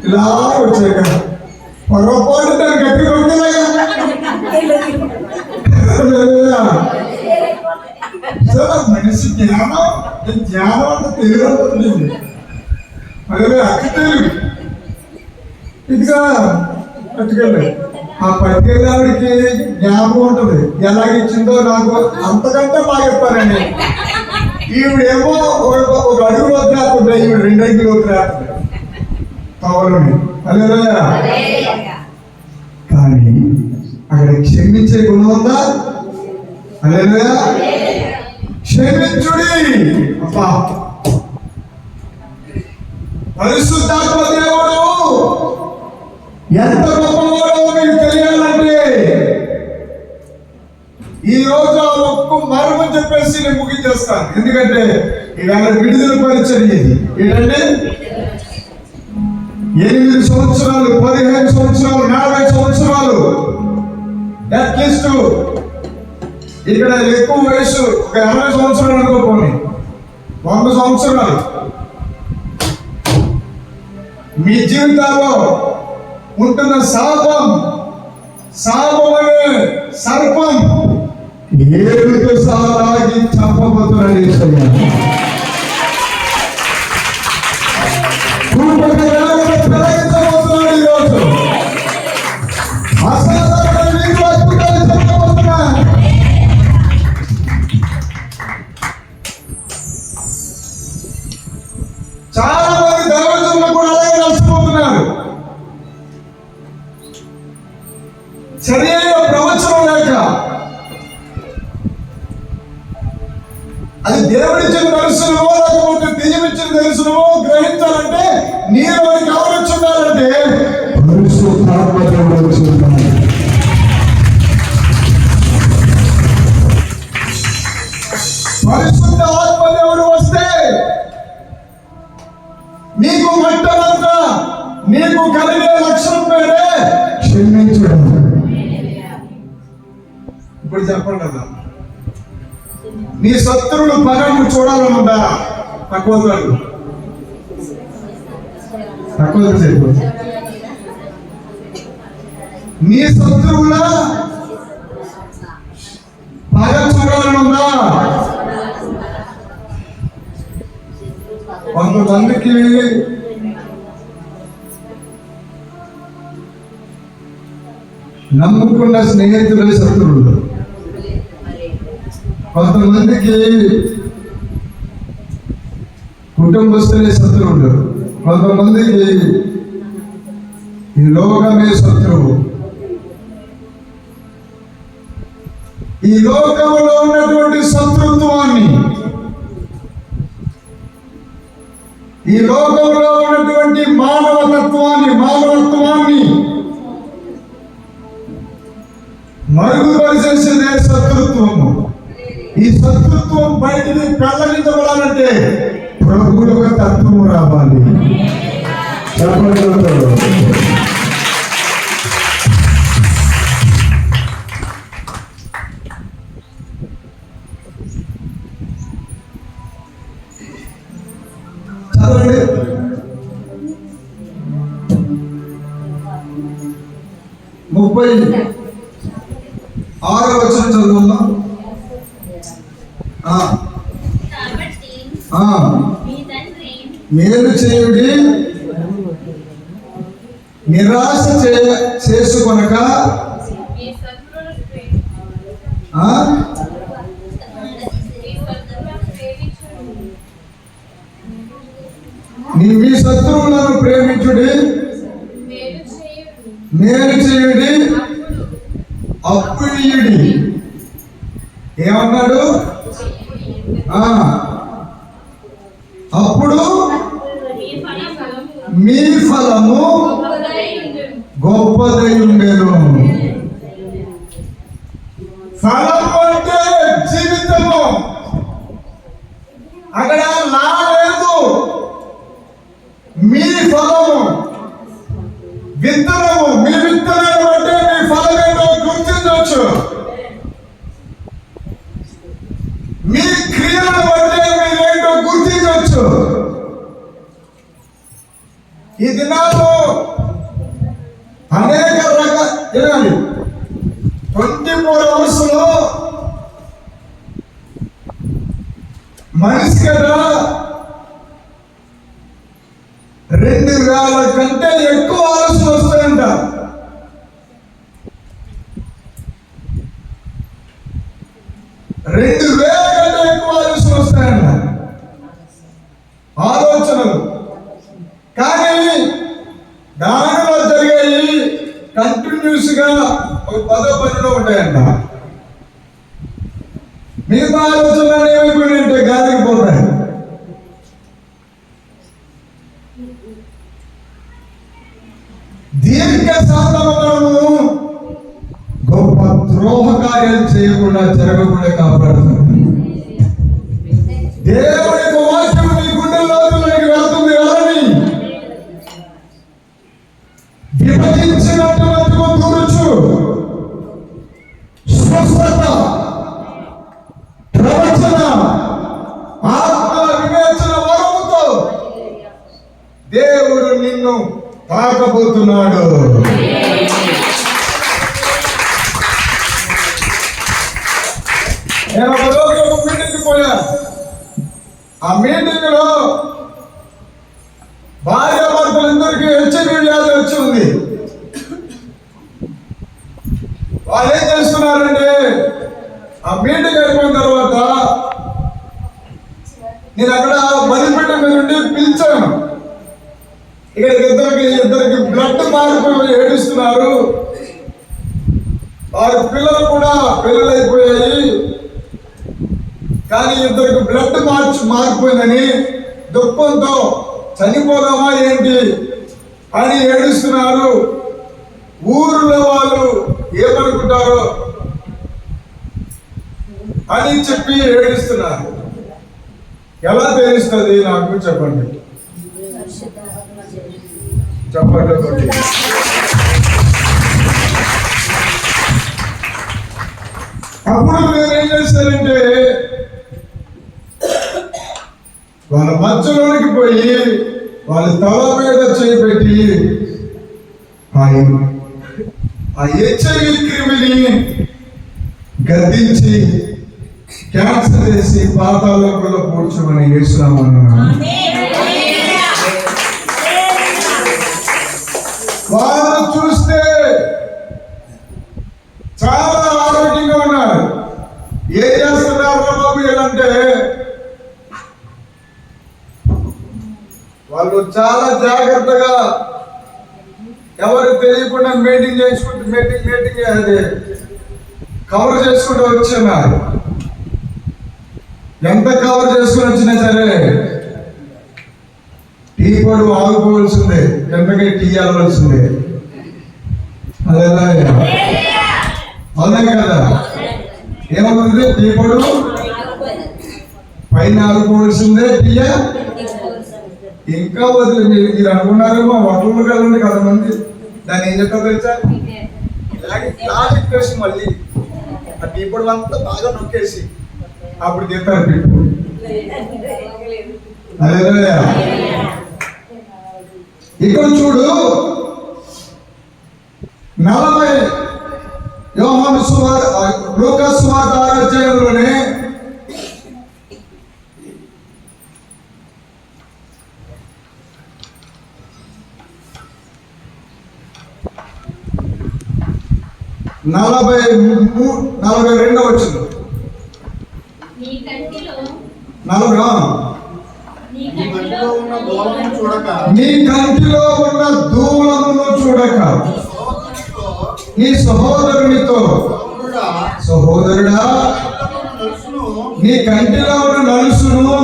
Speaker 2: ఇలా వచ్చాయి కదా పొరపాటు దాన్ని గట్టి కొట్టలేగా మనిషి జ్ఞానం అంటే తెలియదు అదే అతి తెలివి ఇదిగా పట్టుకెళ్ళి ఆ పట్టుకెళ్ళావిడికి జ్ఞాపకం ఉంటుంది ఎలాగిచ్చిందో నాకు అంతకంటే బాగా చెప్పారండి. ఈవిడేమో ఒక అడుగు వదిలేస్తుంటే ఈవిడ 2 అడుగులు వదిలేస్తుంది తవలని అదే కానీ అక్కడ క్షమించే గుణం ఉందా? అదే క్షమించుడి అబ్బా పరిశుద్ధాత్మ దేవుడు ఎంత గొప్పవాడో మీకు తెలియాలంటే ఈ రోజు ఆ ఒక్క మర్మం చెప్పేసి నేను ముగించేస్తాను. ఎందుకంటే ఇవాళ విడుదల పరిచర్య ఏంటంటే 8 సంవత్సరాలు 15 సంవత్సరాలు 40 సంవత్సరాలు అట్లీస్ట్ ఇక్కడ ఎక్కువ వయసు ఒక 80 సంవత్సరాలు అనుకోపోని 100 సంవత్సరాలు మీ జీవితాల్లో ఉంటున్న శాపం అనే సర్పం ఏడుతో సాగి చంపబోతున్నాడు. ఈరోజు అసాధారణ అద్భుతాలు చెప్పబోతున్నాడు. సరైన ప్రవచనం లేక, అది దేవుడిచ్చిన దర్శనమో లేకపోతే దెయ్యమిచ్చిన దర్శనమో గ్రహించాలంటే నీలో ఎవరు వచ్చి ఉండాలంటే పరిశుద్ధాత్మ దేవుడు వచ్చి ఉండాలి. పరిశుద్ధ ఆత్మ దేవుడు వస్తే నీకు మొట్టమొదట నీకు కలిగే లక్షణం పేరే క్షమించడం. ఇప్పుడు చెప్పండి అన్న, నీ శత్రువులు పగను చూడాలనుందా? తక్కువ చెప్పు. నీ శత్రువుల పగ చూడాలనుందా? కొంతమందికి నమ్ముకున్న స్నేహితులే శత్రువులు, కొంతమందికి కుటుంబస్తులే శత్రువులు, కొంతమందికి ఈ లోకమే శత్రువు. ఈ లోకంలో ఉన్నటువంటి శత్రుత్వాన్ని, ఈ లోకంలో ఉన్నటువంటి మానవత్వాన్ని మరుగుపరిచేసేదే శత్రుత్వము. ఈ శత్రుత్వం బయటికి పెళ్ళగించబడాలంటే ప్రభువుల యొక్క తత్వము రావాలి. చదవండి. 36వ వచనం చదువుకుందాం. మేలు చేయుడి, నిరాశ చేసుకొనక మీ శత్రువులను ప్రేమించుడి, మేలు చేయుడి, అప్పు ఇయ్యుడి. ఏమన్నాడు? అప్పుడు మీ ఫలము గొప్పదై ఉండేను. ఫలము అంటే జీవితము. అక్కడ నా లేదు, మీ ఫలము విత్తనము. మీ విత్తనాన్ని బట్టే మీ ఫలం ఏంటో గుర్తించవచ్చు. మీ క్రియలను బట్టే మీరేంటో గుర్తించవచ్చు. ఈ దినాల్లో అనేక రకాల 24 hours లో మనిషి కదా 2000 కంటే ఎక్కువ ఆలోచనలు వస్తాయంట. కంటే ఎక్కువ ఆలోచనలు వస్తాయంట, ఆలోచనలు. కానీ దానిలో జరిగాయి కంటిన్యూస్ గా ఒక 10 ఉంటాయంట. మిగతా ఆలోచనలు ఏమైపోయినాయంటే గాలికి పోతాయి. దీర్ఘ శాంతము గొప్ప ద్రోహ కార్యాలు చేయకుండా జరగకుండా కాపాడుతుంది. దేవుడి వాక్యం నీ గుండెల్లోకి వెళ్తుంది అని విభజించినట్టు దూరచ్చు. స్వస్థత, ప్రవచన, ఆత్మ వివేచన వరముతో దేవుడు నిన్ను తాకబోతున్నాడు. నేను ఒక రోజు ఒక మీటింగ్కి పోయా. ఆ మీటింగ్ లో భార్యాభర్తలందరికీ హెచ్ఐవి వ్యాధి వచ్చి ఉంది. వాళ్ళు ఏం చేస్తున్నారంటే ఆ మీటింగ్ అయిపోయిన తర్వాత నేను అక్కడ బలిపీఠ మీద నుండి పిలిచాను. ఇక్కడ ఇద్దరికి బ్లడ్ మారిపోయి ఏడుస్తున్నారు. వారి పిల్లలు కూడా పెళ్ళైపోయాయి, కానీ ఇద్దరికి బ్లడ్ మారిపోయిందని దుఃఖంతో చనిపోదామా ఏంటి అని ఏడుస్తున్నారు. ఊరిలో వాళ్ళు ఏమనుకుంటారో అని చెప్పి ఏడుస్తున్నారు. ఎలా తెలుస్తుంది నాకు చెప్పండి, చెప్పండి. అప్పుడు మీరేం చేస్తారంటే వాళ్ళ మధ్యలోనికి పోయి వాళ్ళ తల మీద చేపెట్టి ఆ హెచ్ఐవి క్రిమిని గద్దించి క్యాన్సర్ చేసి పాతాళంలో పూడ్చమని యేసునామమున వాళ్ళు చూస్తే చాలా ఆరోగ్యంగా ఉన్నారు. ఏం చేస్తున్నారు బాబు అంటే వాళ్ళు చాలా జాగ్రత్తగా ఎవరు తెలియకుండా మీటింగ్ అది కవర్ చేసుకుంటూ వచ్చిన్నారు. ఎంత కవర్ చేసుకుని వచ్చినా సరే టీ పొడి ఆగిపోవలసిందే, ఎంతగా టీ అవ్వాల్సిందే. అదే అవునా కదా? ఏమవుతుంది? టీ పొడి పైన ఆగిపోవలసిందే, టీయ ఇంకా వదిలి. మీరు అనుకున్నారేమో హోటల్ కదండి కదా మంది, దాన్ని ఏం చెప్తారు తెలుసా? లాజిక్ మళ్ళీ ఆ టీ పొడి అంతా బాగా నొక్కేసి అప్పుడు తింటారు టీ పొడి. అదే ఇక్కడ చూడు, 40 యోహాను సువార్త లూకా సువార్త 6వ అధ్యాయంలోనే నలభై 42వ వచనం. నీ కంటిలో ఉన్న దూలమును చూడక నీ సహోదరునితో, సహోదరుడా నీ కంటిలో ఉన్న నలుసును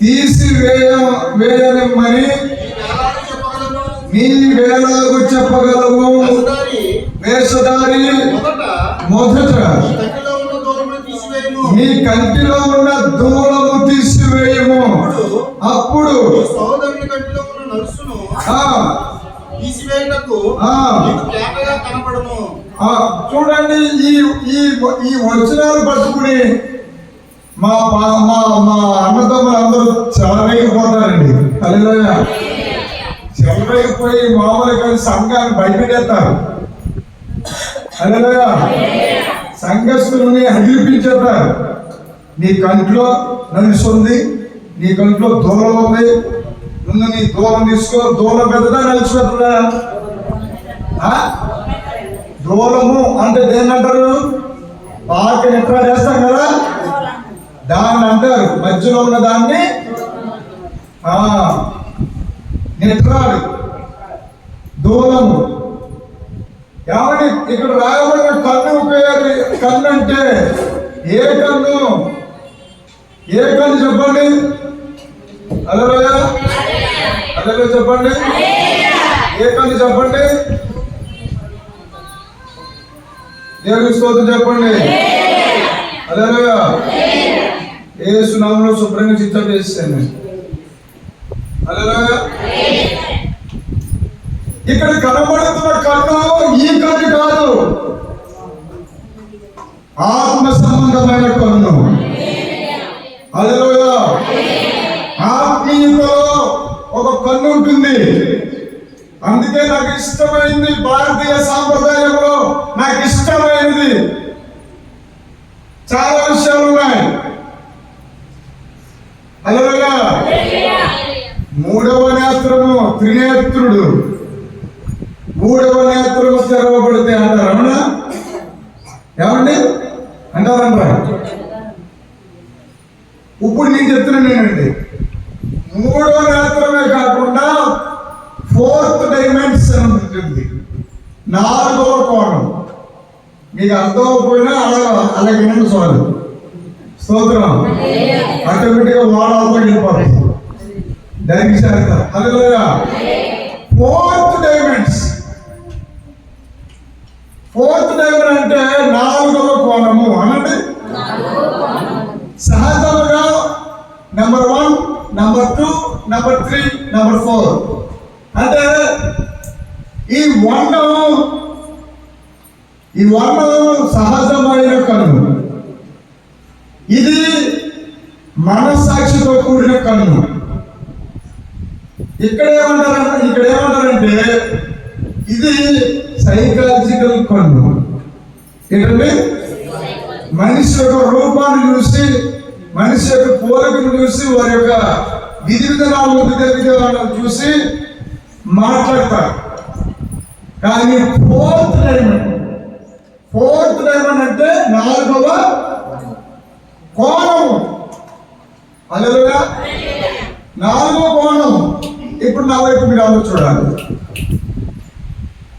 Speaker 2: తీసివేయనిమ్మని నీ వేలాగు చెప్పగలవు. వేషధారి మొదట నీ కంటిలో ఉన్న దూలము తీసివేయము, అప్పుడు
Speaker 4: సహోదరుని కంటిలో ఉన్న నలుసును తీసివేయటకు కనపడము.
Speaker 2: చూడండి, ఈ వచనాలు పట్టుకుని మా అన్నదమ్ములు అందరూ చెలరేగిపోతారండి. హల్లెలూయా. చెలరేగిపోయి మామూలుగా సంఘాన్ని భయపెట్టేస్తారు. హల్లెలూయా. సంఘస్థుల్ని అగిలిపించేస్తారు. నీ కంట్లో నలుసు ఉంది, నీ కంట్లో దూలం ఉంది, ముందు నీ దూలం తీసుకో. దూలం పెద్దదా నలుసు పెద్దదా? దూలము అంటే దేన్ని అంటారు? బాగా ఎట్లా చేస్తాం కదా, దాన్ని అంటారు. మధ్యలో ఉన్న దాన్ని నెట్రాడు, దూలము. ఏమని ఇక్కడ రాయబడిన కన్ను ఉపయోగి, కన్ను అంటే ఏ కన్ను? ఏ కన్ను చెప్పండి? హల్లెలూయా. హల్లెలూయా చెప్పండి. ఏ కన్ను చెప్పండి? దేవుని స్తోత్రం చెప్పండి. హల్లెలూయా. యేసు నామములో శుభ్రంగా చిత్తం చేస్తాను. హల్లెలూయా. ఇక్కడ కనబడుతున్న కన్ను ఈ కన్ను కాదు, ఆత్మ సంబంధమైన కన్ను. హల్లెలూయా. ఆత్మీయతలో ఒక కన్ను ఉంటుంది. అందుకే నాకు ఇష్టమైంది, భారతీయ సాంప్రదాయంలో నాకు ఇష్టమైనది చాలా విషయాలు ఉన్నాయి. హల్లెలూయా. 3వ నేత్రము త్రినేత్రుడు. 3వ నేత్రము తెరవబడితే అంటారు. అవునా? ఏమండి అంటారంట. ఇప్పుడు నేను చెప్తున్నానండి, 3వ నేత్రమే కాకుండా 4th డైమెన్షన్ ఉంటుంది. 4వ కోణం మీకు అర్థమైపోయినా అలాగే వినండి చాలు. స్తోత్రం. ఆటోమేటిక్గా వాడాలతో వెళ్ళిపోతుంది. దానికి హల్లెలూయా. 4th dimension. 4th డైమెన్షన్ అంటే 4వ కోణము అనండి. సహజంగా నెంబర్ 1, నెంబర్ 2, నెంబర్ 3, నెంబర్ 4 అంటే ఈ వన్ సహజమైన కన్ను, ఇది మనస్సాక్షితో కూడిన కన్ను. ఇక్కడ ఏమంటారంటే ఇది సైకలాజికల్ కన్ను. ఏంటంటే మనిషి యొక్క రూపాన్ని చూసి, మనిషి యొక్క పోలికను చూసి, వారి యొక్క విధి విధానాలను చూసి మాట్లాడతారు. కానీ 4th డైమండ్ అంటే 4వ కోణము. హల్లెలూయా. 4వ కోణం. ఇప్పుడు నా వైపు మీరు అందరూ చూడాలి.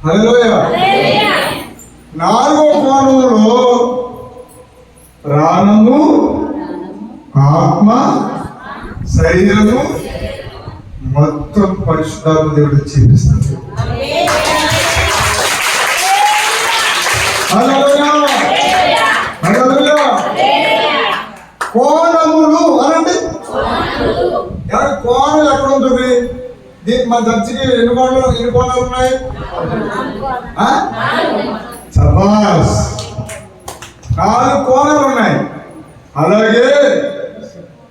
Speaker 2: హల్లెలూయా. 4వ కోణంలో ప్రాణము, ఆత్మ, శరీరము మొత్తం పరిశుద్ధాత్మ దేవుడు చూపిస్తాడు. కోణములు అనండి. కోణం ఎక్కడ ఉంటుంది? మన చర్చికి ఎన్ని కోణాలు ఉన్నాయి? సబాస్. 4 కోణాలు ఉన్నాయి. అలాగే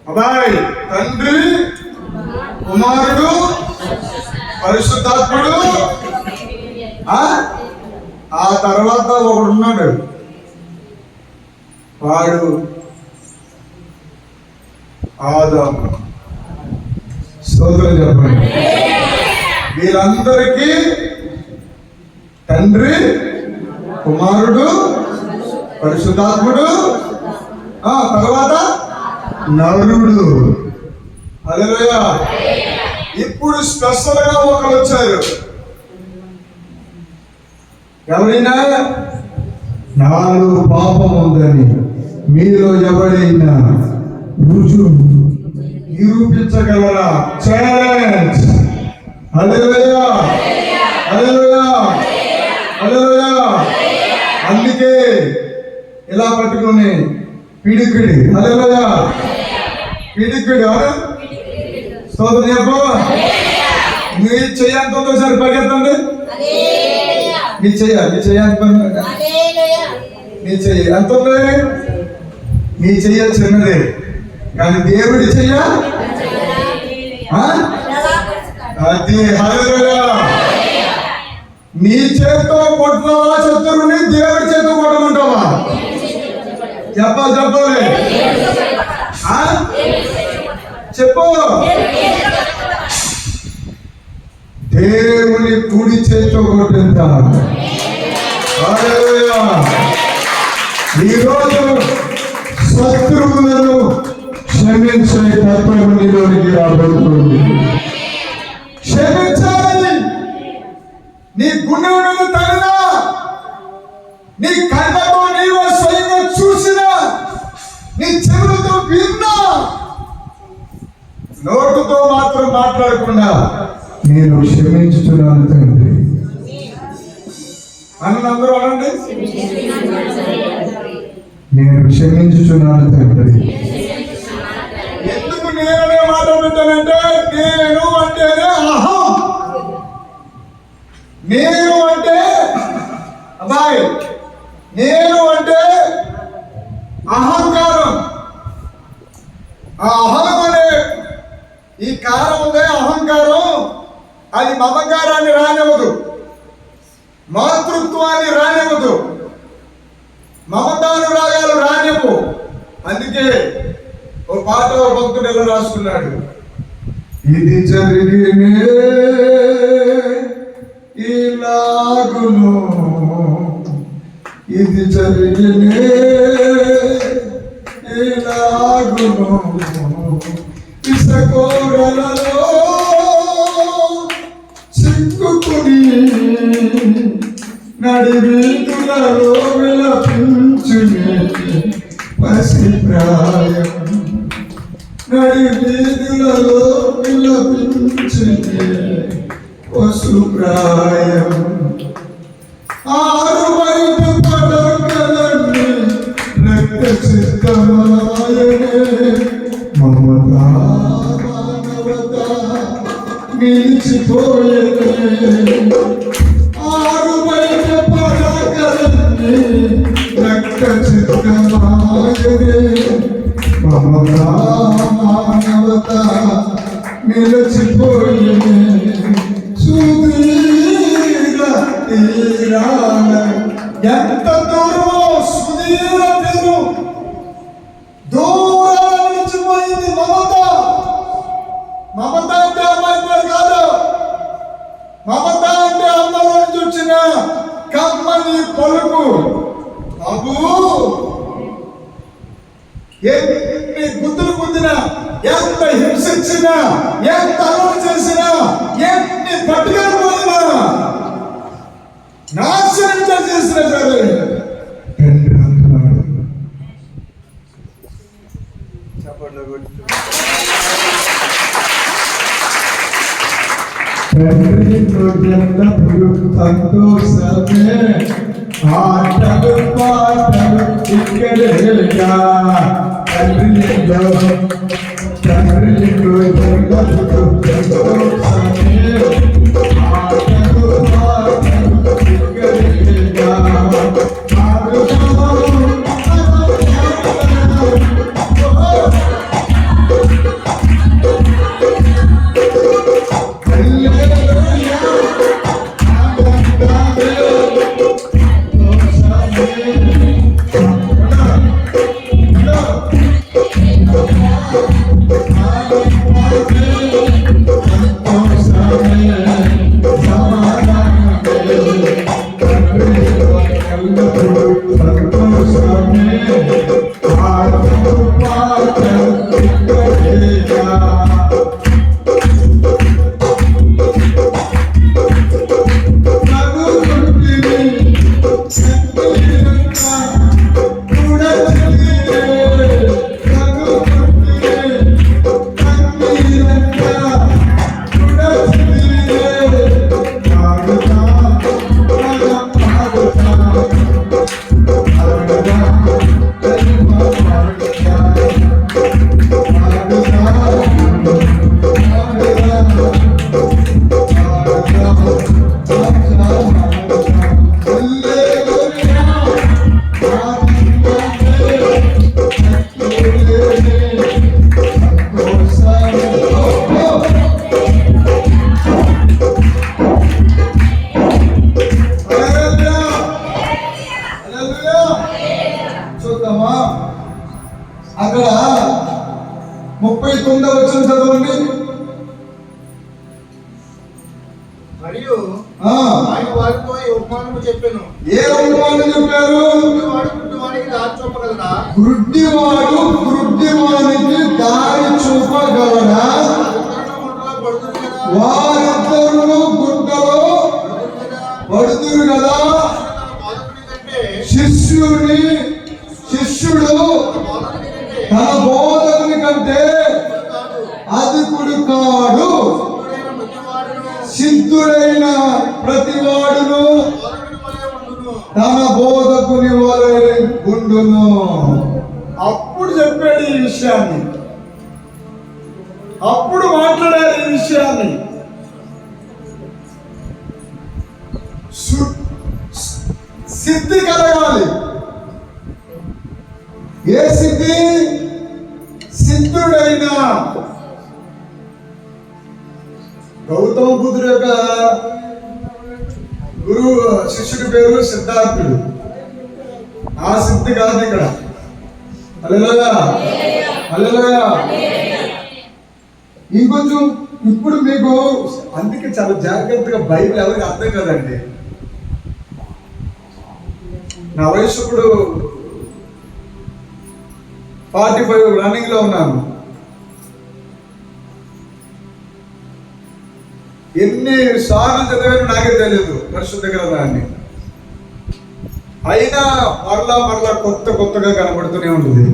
Speaker 2: అబ్బాయి తండ్రి, కుమారుడు, పరిశుద్ధాత్ముడు, ఆ తర్వాత ఒకడు ఉన్నాడు, వాడు ఆదాము. స్తోత్రం చెప్పండి. వీళ్ళందరికీ తండ్రి, కుమారుడు, పరిశుద్ధాత్ముడు, తర్వాత నరుడు. హల్లెలూయా. ఇప్పుడు స్పెషల్ గా ఒకరు వచ్చారు. ఎవరైనా నాలో పాపం ఉందని మీలో ఎవరైనా నిరూపించగలరా? ఛాలెంజ్. హల్లెలూయా. హల్లెలూయా. హల్లెలూయా. అందుకే ఇలా పట్టుకొని పిడికిడి. హల్లెలూయా. పిడికిడి. స్తోత్రం చెప్పు. మీ చెయ్యంత ఉందో సార్ పరిగెత్తండి. మీ చెయ్యి ఎంత ఉంది? మీ చెయ్య చిన్నదే, కానీ దేవుడి చెయ్య అది. హల్లెలూయా. నీ చేతితో కొట్టున్నావా శత్రువుని? దేవుడి చేతితో కొట్టమంటావా? చెప్పాలి. చెప్పు. దేవుని కుడి చేతితో కొట్టిందా? ఈరోజు శత్రువులను క్షమించే తత్వం నీలోనికి రాబోతుంది. క్షమించాలి. నీ గుండె మీద తగినా, నీ కళ్ళతో నీవు స్వయంగా చూసినా, నీ చెవులతో విన్నా, నోటుతో మాత్రం మాట్లాడకుండా నేను క్షమించుతున్నాను తండ్రి అని అందరూ అనండి. నేను క్షమించుచున్నాను తండ్రి. ఎందుకు నేనే మాట పెట్టానంటే, నేను అంటేనే అహం. నేను అంటే అబ్బాయి, నేను అంటే అహంకారం. ఆ అహం అనే ఈ కారం ఉందే అహంకారం, అది మమకారాన్ని రానివ్వదు, మాతృత్వాన్ని రానివ్వదు, మమతానురాగాలు రానివ్వు. అందుకే ఓ పాట భక్తుడు ఎలా రాసుకున్నాడు? ఇది జరిగినే ఇలాగును, ఇది జరిగినే ఇలాగును, ఇసకోరలలో చిక్కుకుని నడి వీధులలో విలపించునే పసిప్రాయం, నడి వీధులలో విలపించునే పశుప్రాయం. ఆరు బయట పడకలన్నీ రక్త చిత్తమాయనే, మమతా మానవత నిలిచిపోయనే. ఆరు బయట పడకలన్నీ రక్త చిత్తమాయనే, మమతా మానవత నిలిచిపోయనే. సుదీర్ఘ తీరాన ఎంత దూరమో, సుదీర్ఘ తీరు దూరం నిలిచిపోయింది మమత. మమత అంటే అమ్మాయి కాదు, మమత అంటే అమ్మలో నుంచి వచ్చిన కమ్మని పలుకు. బాబు ఎన్ని గుద్దులు గుద్దినా, ఎంత హింసించినా, ఎంత అలవాటు చేసినా, ఎన్ని పట్టుకొని పోయినా, నాశనం చేసిన సరే తండ్రి అంటున్నాడు. తండ్రి ఎల్లప్పుడూ సంతోషమే, ఆటలు పాటలు ఇక్కడేగా. తండ్రి ఎల్లప్పుడూ సంతోషమే, ఆటలు పాటలు ఇక్కడేగా. చూద్దామా, అక్కడ 39వ వచనం చదవండి.
Speaker 4: మరియు ఆయన వారితో ఈ ఉపమానము చెప్పాను.
Speaker 2: ఏ ఉపమానం చెప్పారు?
Speaker 4: గుడ్డివాడికి దారి చూపగలరా?
Speaker 2: గుడ్డివానికి దారి చూపగలరా? వారిద్దరు గుడ్డలో పడుతురు కదా. శిష్యుడు తన బోధకుని కంటే అధికుడు కాడు. సిద్ధుడైన ప్రతివాడును తన బోధకుని వలె ఉండును. అప్పుడు చెప్పాడు ఈ విషయాన్ని, అప్పుడు మాట్లాడారు ఈ విషయాన్ని. సిద్ధి కలగాలి. ఏ సిద్ధి? సిద్ధుడైన గౌతమ బుద్ధుడు యొక్క గురువు శిష్యుడి పేరు సిద్ధార్థుడు. ఆ సిద్ధి కాదు ఇక్కడ. హల్లెలూయా, హల్లెలూయా. ఇంకొంచెం ఇప్పుడు మీకు అందుకే చాలా జాగ్రత్తగా బైబిల్ ఎవరికి అర్థం కదండి. నా వయసు ఇప్పుడు 45 రన్నింగ్ లో ఉన్నాను. ఎన్ని సార్లు చదివాను నాకే తెలియదు పరిశుద్ధ గ్రంథాన్ని. అయినా మరలా కొత్తగా కనబడుతూనే ఉంటుంది.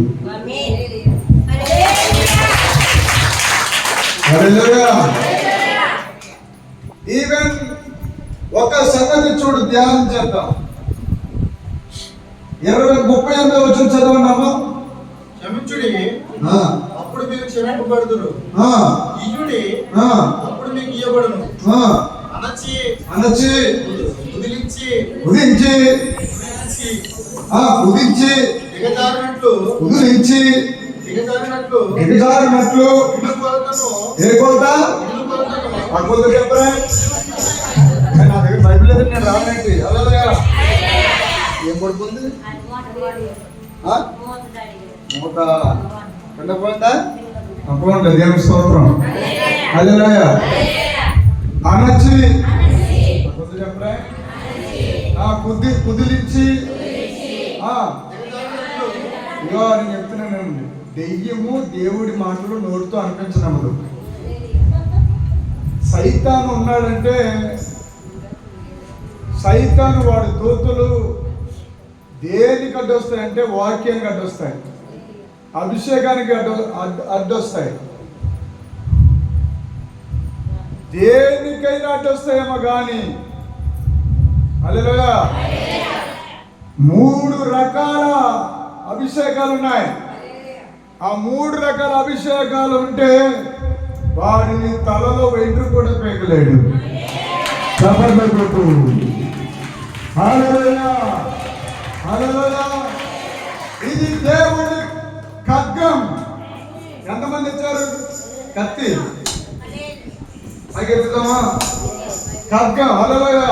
Speaker 2: హల్లెలూయా. ఈవెన్ ఒక సంగతి చూడు, ధ్యానం చేద్దాం. 38 వచ్చిన చదవన్నామా?
Speaker 4: క్షమించుడి, అప్పుడు మీరు క్షమింపబడుదురు. ఇయ్యుడి, అప్పుడు మీకు ఇయ్యబడును. అనచి ఉదిలించి దిగజారినట్లు
Speaker 2: ఏ కొలత? ఆ కొలత చెప్పరా? నా దగ్గర బైబిల్ లేదు, నేను రానండి. ఏం పడుతుంది? మూట ఎండపోయిందా? అప్పుడు దేవుని స్తోత్రం. హల్లెలూయా. అనచి చెప్పరా? కుదిలించి ఇగో నేను చెప్తున్నానండి, దెయ్యము దేవుడి మాటలు నోటితో అనిపించనమ్మదు. సైతాను ఉన్నాడంటే సైతాను వాడి దూతలు దేనికి అడ్డొస్తాయంటే వాక్యానికి అడ్డొస్తాయి, అభిషేకానికి అడ్డొస్తాయి, దేనికైనా అడ్డొస్తాయేమో కానీ. హల్లెలూయా. 3 రకాల అభిషేకాలు ఉన్నాయి. ఆ 3 రకాల అభిషేకాలు ఉంటే వాడిని తలలో వెంట్రుక కూడా పేకలేడు. హల్లెలూయా. హల్లెలూయా. ఇది దేవుడి ఖడ్గం. ఎంతమంది ఇచ్చారు? కత్తి పైకెత్తుదామా? ఖడ్గం. హల్లెలూయా.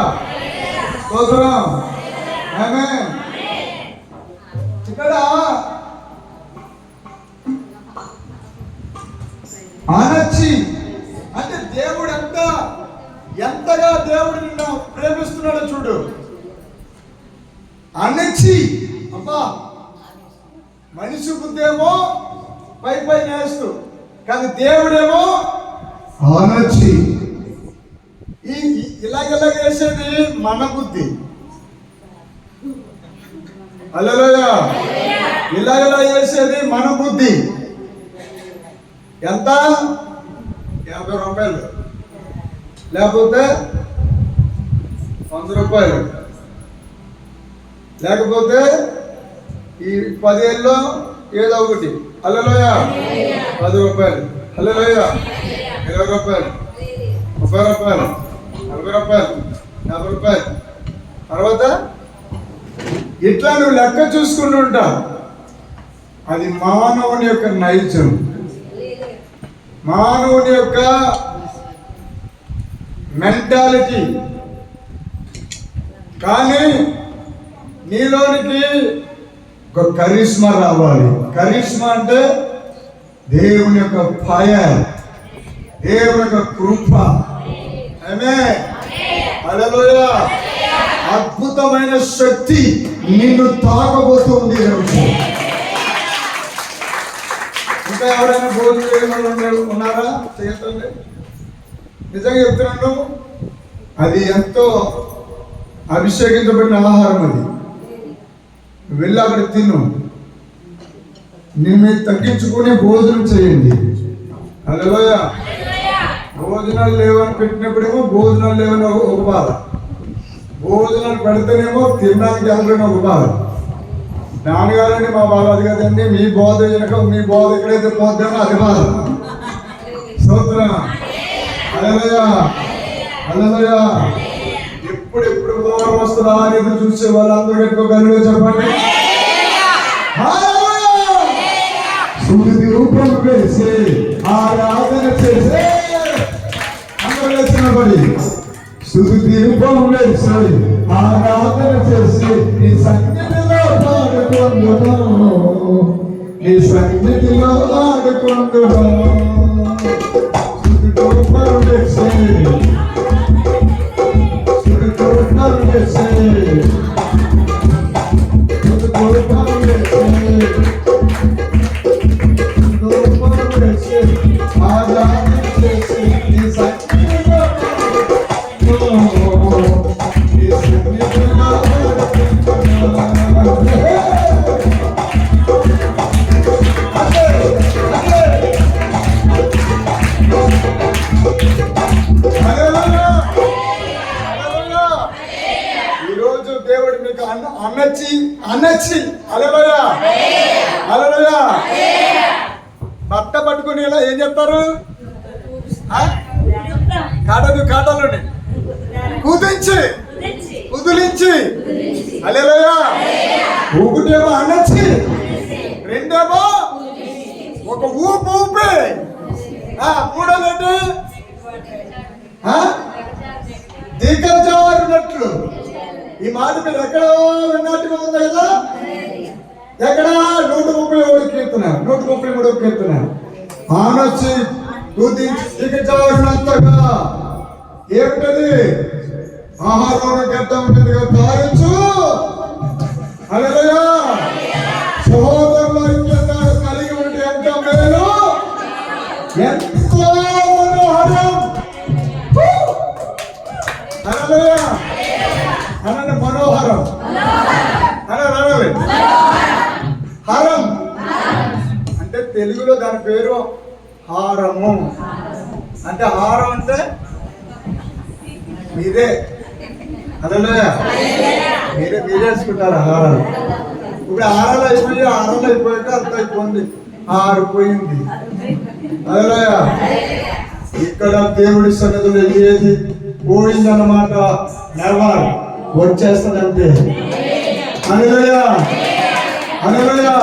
Speaker 2: స్తోత్రం. ఆమేన్. ఇక్కడ అనచి అంటే దేవుడు ఎంతగా దేవుడు నిన్ను ప్రేమిస్తున్నాడో చూడు. అనచి అబ్బా, మనిషి బుద్ధేమో పై నేస్తూ, కానీ దేవుడేమో అనచి. ఇలాగ వేసేది మన బుద్ధి. హల్లెలూయా. ఇలా చేసేది మన బుద్ధి. ఎంత? 50 రూపాయలు, లేకపోతే 100 రూపాయలు, లేకపోతే ఈ 10 ఏళ్ళలో ఏదో ఒకటి. హల్లెలూయా. 10 రూపాయలు. హల్లెలూయా. 20 రూపాయలు, 30 రూపాయలు, 40 రూపాయలు, 50 రూపాయలు. తర్వాత ఇట్లా నువ్వు లెక్క చూసుకుంటూ ఉంటావు. అది మానవుని యొక్క నైజం, మానవుని యొక్క మెంటాలిటీ. కానీ నీలోనికి ఒక కరిష్మా రావాలి. కరిష్మా అంటే దేవుని యొక్క ఫైర్, దేవుని యొక్క కృప. ఆమేన్. హల్లెలూయా. అద్భుతమైన శక్తి నిన్ను తాకబోతుంది. ఇంకా ఎవరైనా భోజనం చేయడం ఉన్నారా? చేయకండి. నిజంగా చెప్తున్నాను, అది ఎంతో అభిషేకించబడిన ఆహారం. అది వెళ్ళి అక్కడ తిను, నిన్ను తగ్గించుకుని భోజనం చేయండి. హల్లెలూయా. భోజనాలు లేవని పెట్టినప్పుడేమో భోజనాలు లేవని ఒక బాధ, భోజనాలు పెడితేనేమో తినడానికి ఎవరైనా ఒక బాధ. నాన్నగారండి మా బాధ అది కదండి, మీ బోధ వెనక మీ బోధ ఎక్కడైతే పోద్దామో అది బాధ. స్తోత్రం. హల్లెలూయా. హల్లెలూయా. ఎప్పుడు దూరం వస్తుందా అని ఎదురు చూసే వాళ్ళందరూ పెట్టుకోగలరు చెప్పండి. సుడిది రూపం వేసి ఆరాధన చేసే అందరూ వేసిన పడి సుడిది రూపం వేసి ఆరాధన చేసి నీ సన్నిధిలో ఆడుకుందును, నీ సన్నిధిలో ఆడుకుందును. సుడిది రూపం వేసి మీకు అన్నచ్చి హల్లెలూయా హల్లెలూయా. బట్ట పట్టుకుని ఇలా ఏం చెప్తారు? కాటలోనే కుదిలించి హల్లెలూయా. ఒకటేమో అన్నచ్చి, రెండేమో ఒక ఊపి మూడోదేంటి దిగజారినట్లు. ఈ మాట మీరు ఎక్కడ విన్నట్టుగా ఉంది కదా? ఎక్కడ? 137 కీర్తన 133 కీర్తన. ఆనొచ్చి కుదించి దిగజారినంతగా ఏమిటది? ఆహారం గడ్డం మీదుగా తారించు హల్లెలూయా. సహోదరుల ఐక్యత కలిగి ఉంటే ఎంత మేలు, ఎంతో మనోహరం. హల్లెలూయా అనండి. మనోహరం అనాలి. హరం అంటే తెలుగులో దాని పేరు హారము. అంటే హారం అంటే మీరే హల్లెలూయా మీరే వేసుకుంటారు హారాలు. ఇప్పుడు హారాలు అయిపోయాక అంత అయిపోయింది, ఆరిపోయింది. హల్లెలూయా. ఇక్కడ దేవుడి సన్నిధిలో ఏది పోయిందన్నమాట నెవర్ వచ్చేస్తుందంటే హల్లెలూయా హల్లెలూయా.